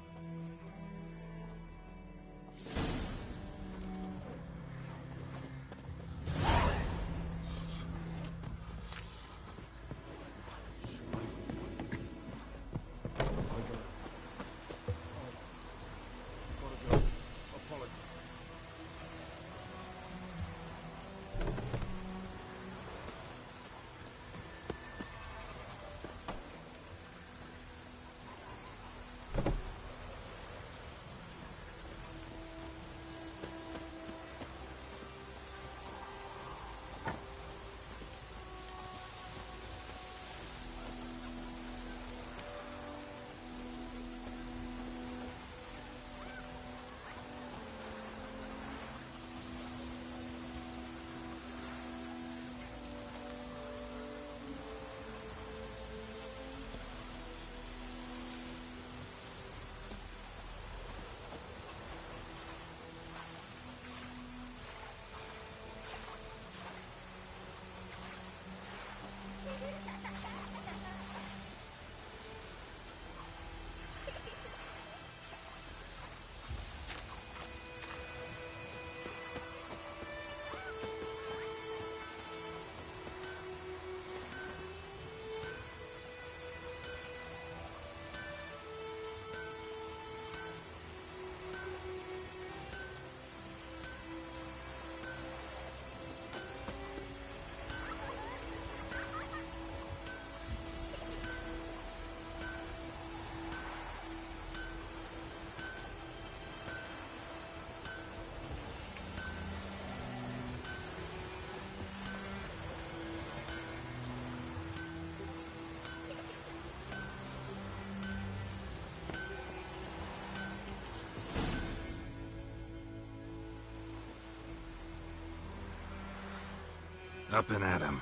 Up and at 'em.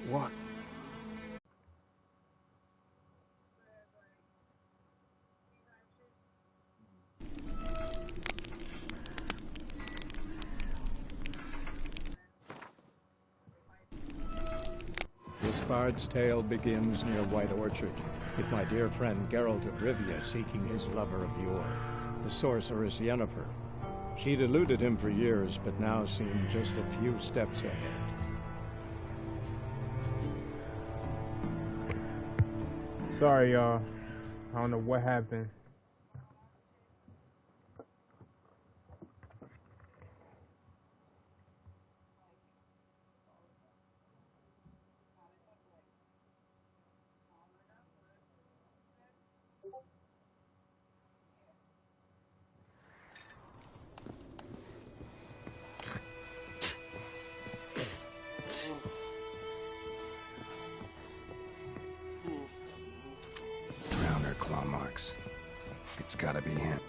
What? This bard's tale begins near White Orchard, with my dear friend Geralt of Rivia seeking his lover of yore, the sorceress Yennefer. She'd eluded him for years, but now seemed just a few steps ahead. Sorry, y'all. I don't know what happened. Drowner claw marks. It's gotta be him.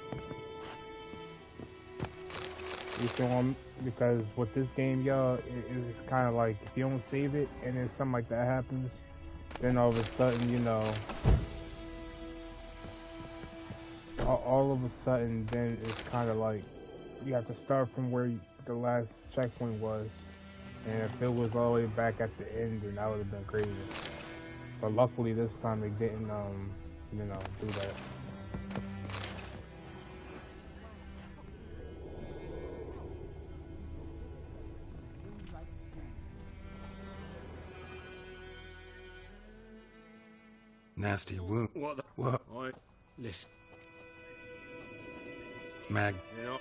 You feel me? Because with this game, y'all, it's kind of like if you don't save it and then something like that happens, then all of a sudden, you know, all of a sudden, then it's kind of like you have to start from where the last checkpoint was. And if it was all the way back at the end, then that would have been crazy. But luckily this time they didn't, you know, do that. Nasty wound. What the? What? Listen. Mag. You know.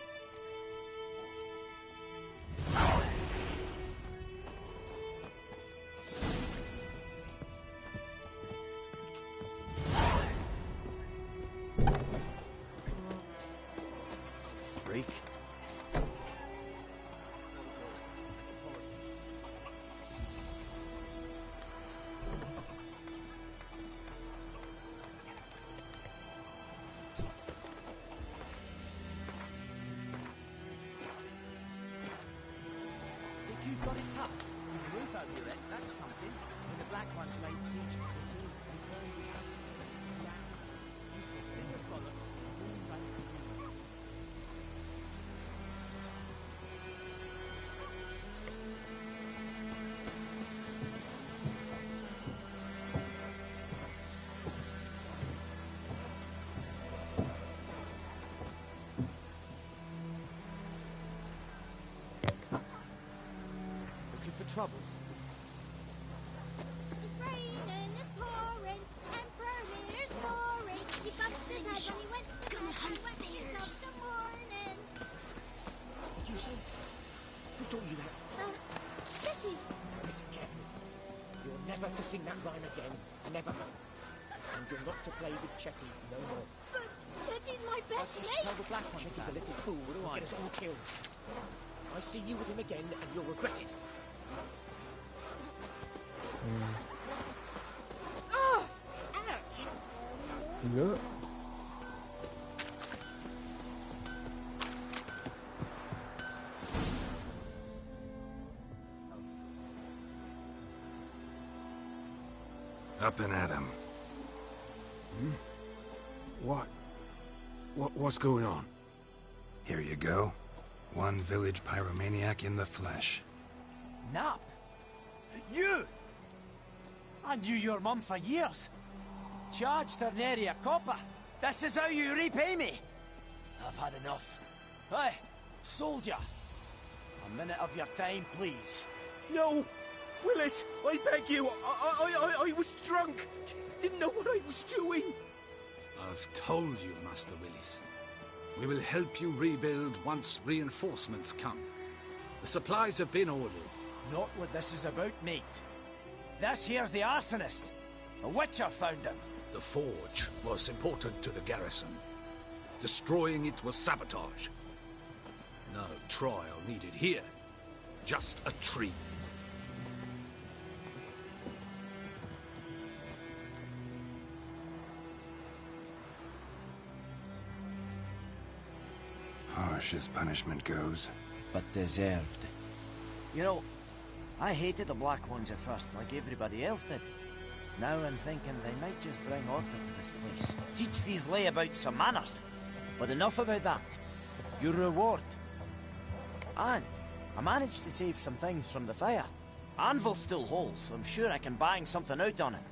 Freak. Think you've got it tough? The roof over your head, that's something. When the Black Ones laid siege to the city, they burned the outskirts to the ground. You took bigger bollocks than the moon ranks of you. Looking for trouble? It's raining, it's pouring, Emperor Lear's snoring. He bumped his head when he went to bed, and when he stopped the morning. What did you say? Who taught you that? Chetty. Listen carefully. You're never to sing that rhyme again. Never. And you're not to play with Chetty no more. But Chetty's my best Just mate. tell the Black One Chetty's a little fool who'll get us all killed. I see you with him again, and you'll regret it. Oh! Ouch! You good? Up and at 'em. What's going on? Here you go. One village pyromaniac in the flesh. Nap? You! I knew your mum for years. Charged her nary a copper. This is how you repay me. I've had enough. Hey, soldier. A minute of your time, please. No! Willis, I beg you. I was drunk. Didn't know what I was doing. I've told you, Master Willis. We will help you rebuild once reinforcements come. The supplies have been ordered. Not what this is about, mate. This here's the arsonist. A witcher found him. The forge was important to the garrison. Destroying it was sabotage. No trial needed here. Just a tree. Harsh as punishment goes. But deserved. You know, I hated the Black Ones at first, like everybody else did. Now I'm thinking they might just bring order to this place. Teach these layabouts some manners. But enough about that. Your reward. And I managed to save some things from the fire. Anvil's still whole, so I'm sure I can bang something out on it.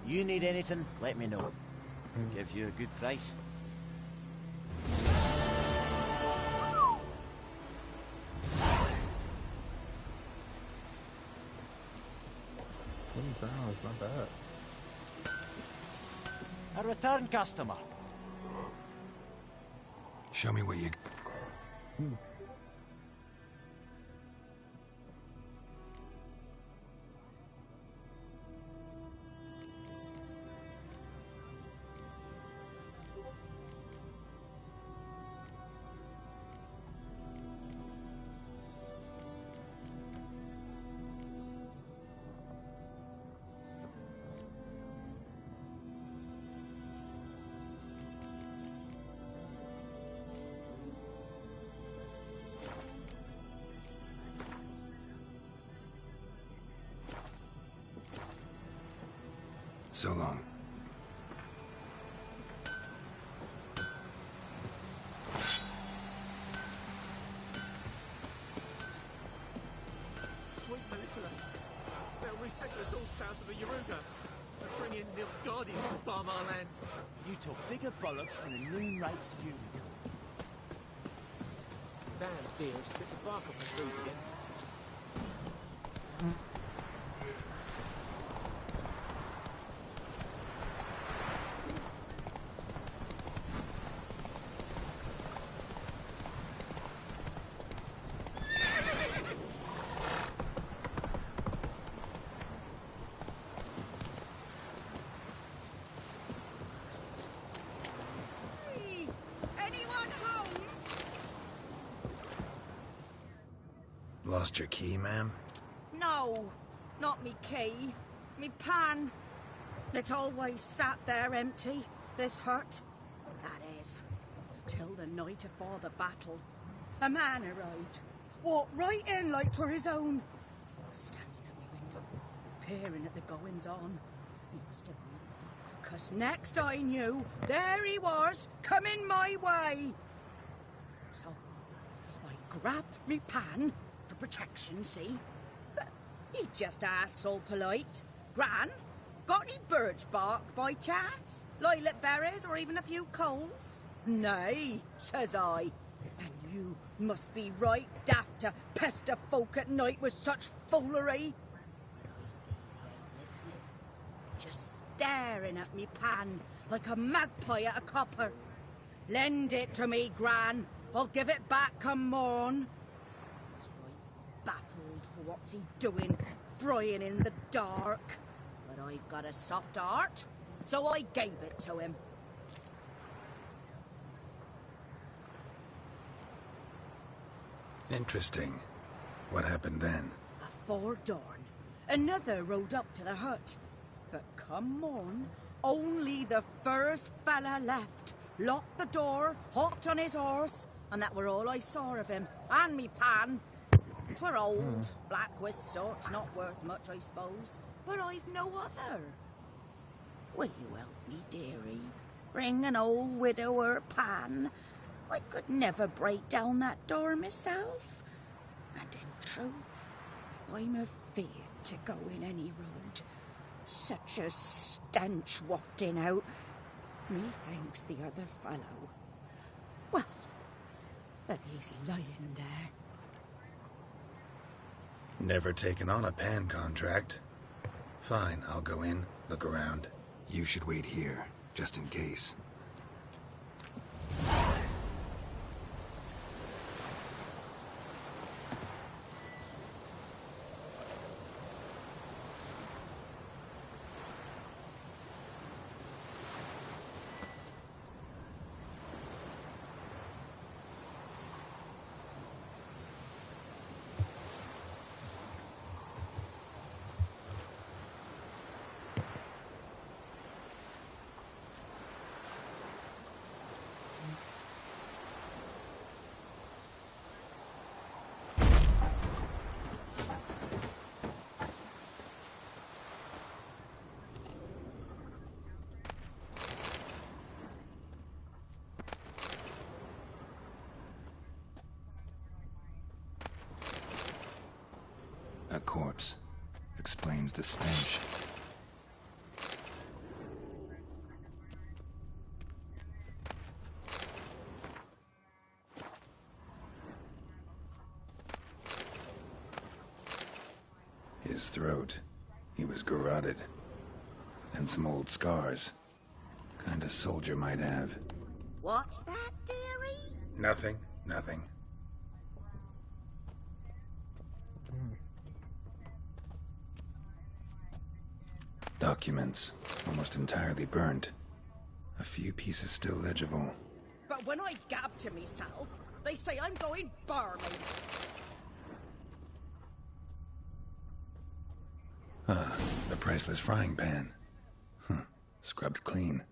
You need anything, let me know. Give you a good price. £20, not bad. A return customer. Show me what you... So long. Sweet Melitula. They'll resettle us all south of the Eughh. They'll bring in Nilfgaardians to farm our land. You took bigger bollocks when the moon rights you. Damn deer, spit the bark off the trees again. Lost your key, ma'am? No, not me key. Me pan. It's always sat there empty, this hut. That is, till the night afore the battle. A man arrived, walked right in like 'twere his own. Was standing at me window, peering at the goings-on. He must have known me, 'cause next I knew, there he was, coming my way. So, I grabbed me pan, for protection, see? But he just asks all polite. Gran, got any birch bark by chance? Lilac berries or even a few coals? Nay, says I. And you must be right daft to pester folk at night with such foolery. But I sees he ain't listening. Just staring at me pan like a magpie at a copper. Lend it to me, Gran. I'll give it back come morn. Baffled for what's he doing, frying in the dark. But I've got a soft heart, so I gave it to him. Interesting. What hafpened then? Afore dawn, another rode up to the hut. But come morn, only the first fella left. Locked the door, hopped on his horse, and that were all I saw of him, and me pan. 'Twere old, black with sort, not worth much, I suppose. But I've no other. Will you help me, dearie? Bring an old widower pan. I could never break down that door myself. And in truth, I'm afeard to go in any road. Such a stench wafting out. Methinks the other fellow. Well, there he's lying there. Never taken on a pan contract. Fine, I'll go in, look around. You should wait here, just in case. corpse. Explains the stench. His throat. He was garroted. And some old scars. Kind of soldier might have. What's that, dearie? Nothing. Nothing. Documents. Almost entirely burnt. A few pieces still legible. But when I gab to myself, they say I'm going barmy. Ah, the priceless frying pan. Scrubbed clean.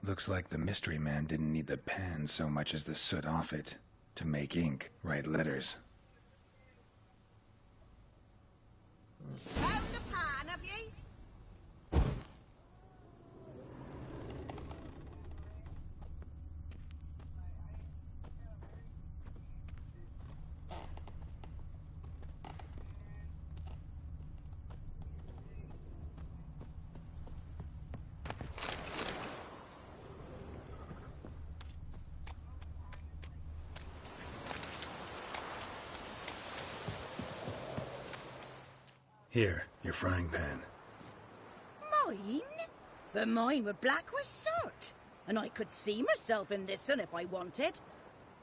Looks like the mystery man didn't need the pan so much as the soot off it to make ink, write letters. Found the pan, have ye? Here, your frying pan. Mine? But mine were black with soot. And I could see myself in this one if I wanted.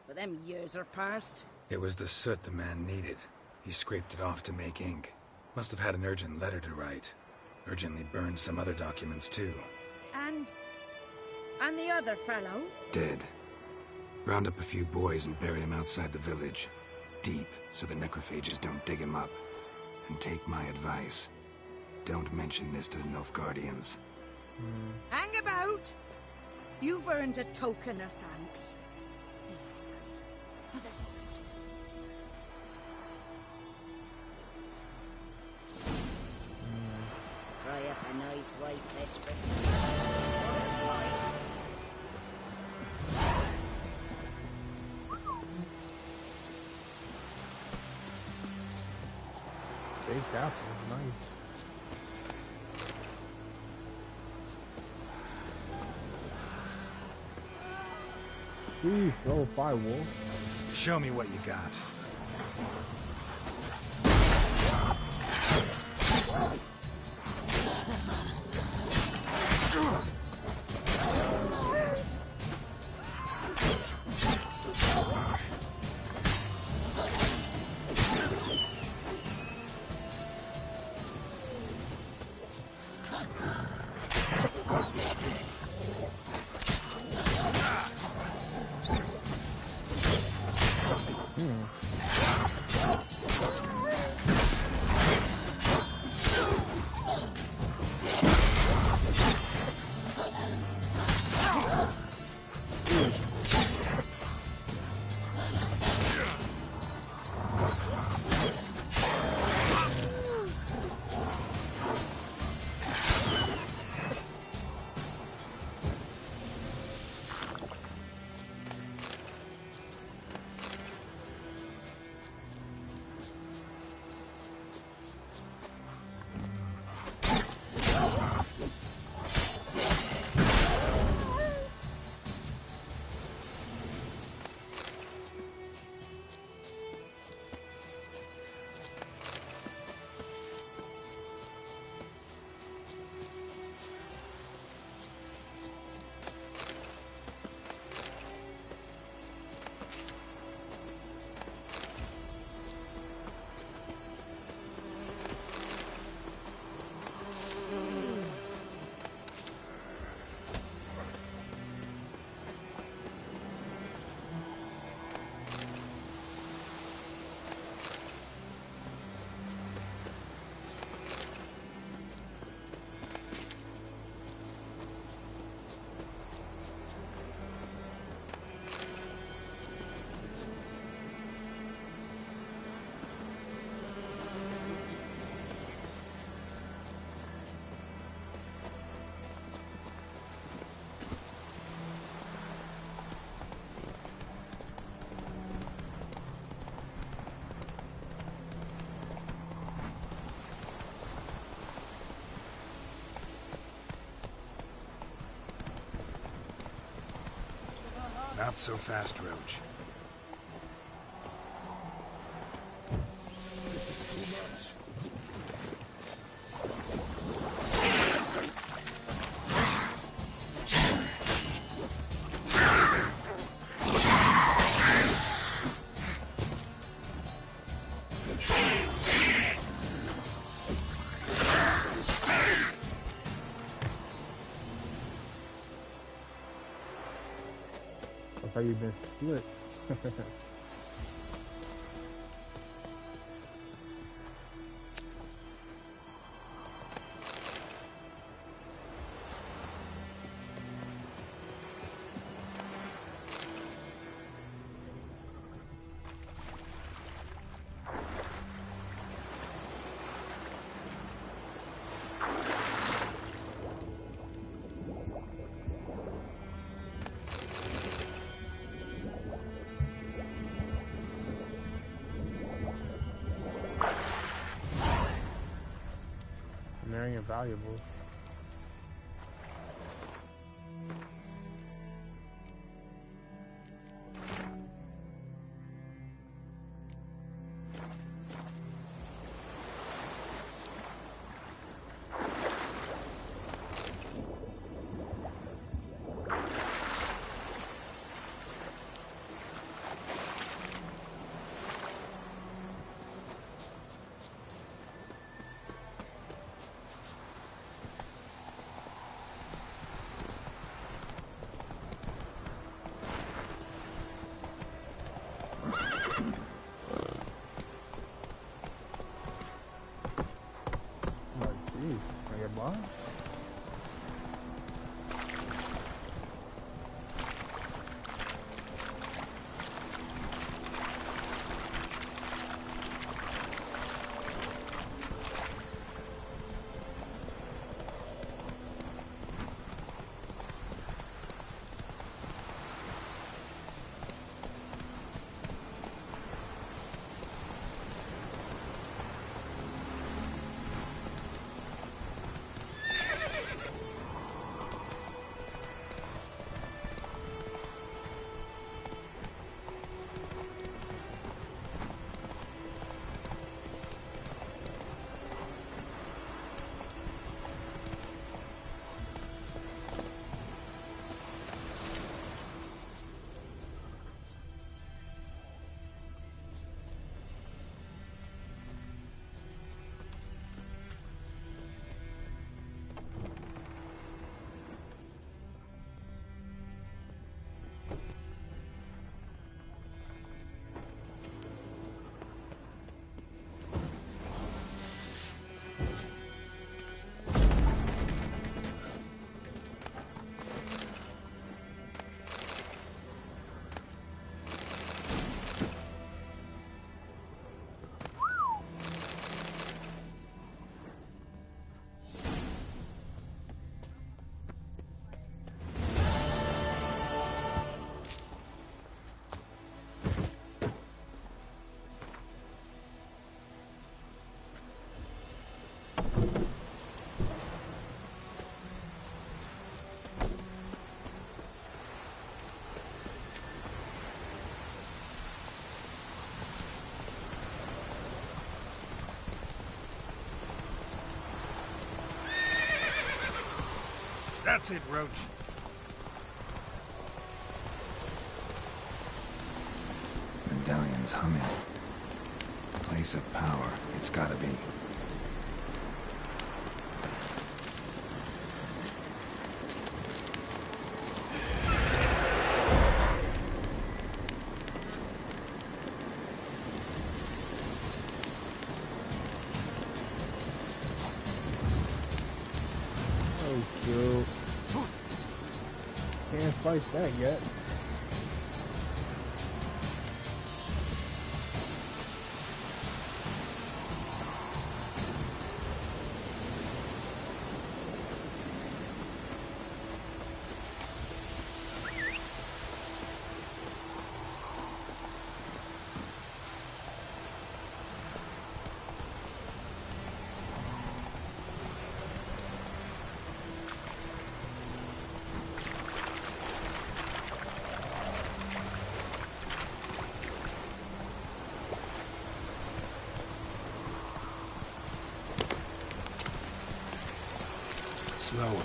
But them years are past. It was the soot the man needed. He scraped it off to make ink. Must have had an urgent letter to write. Urgently burned some other documents too. And the other fellow? Dead. Round up a few boys and bury him outside the village. Deep, so the necrophages don't dig him up. And take my advice. Don't mention this to the Nilfgaardians. Hang about! You've earned a token of thanks. Here, son, for the Fry up a nice white mistress. Baked apple, nice. Please throw firewall. Show me what you got. Not so fast, Roach. This is too much. That's how you've been split. Very valuable. That's it, Roach. Medallion's humming. Place of power. It's gotta be. Oh, shoot. Can't fight that yet. Slower.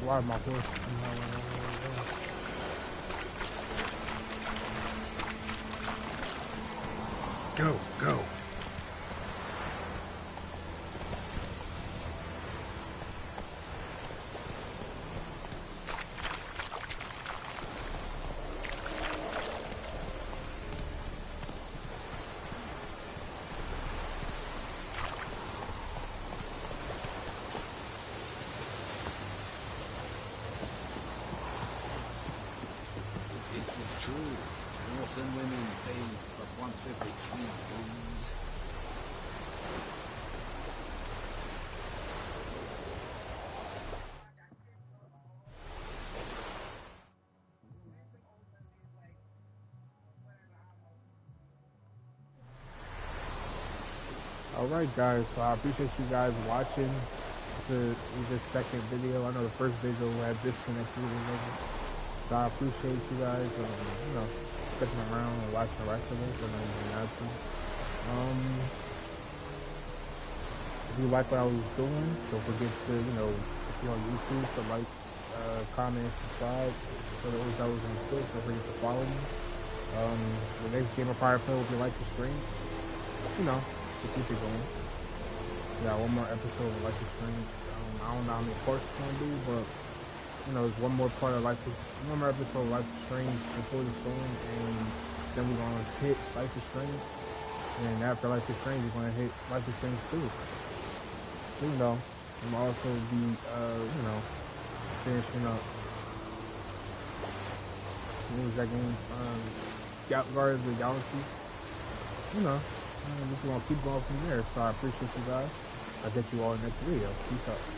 Why my horse? Go, go. Is it true? Northern women bathe but once every 3 moons? Alright guys, so I appreciate you guys watching this second video. I know the first video had disconnected with it. So I appreciate you guys, sticking around and watching the rest of this. I know you've been asking. If you like what I was doing, don't forget to, if you're on YouTube, to like, comment, subscribe. For those that was on Twitch, don't forget to follow me. The next game of Fire Play will be like the stream. To keep it going. Yeah, one more episode of Like the Stream. I don't know how many parts it's gonna be, but there's one more part of one more episode of Like the Stream before the storm, and then we're gonna hit Like the Stream, and after Like the Stream, we're gonna hit Like the Stream 2. I'm also be finishing up. What was that game? Guardians of the Galaxy. We're just gonna keep going from there. So I appreciate you guys. I'll get you all in the next video. Peace out.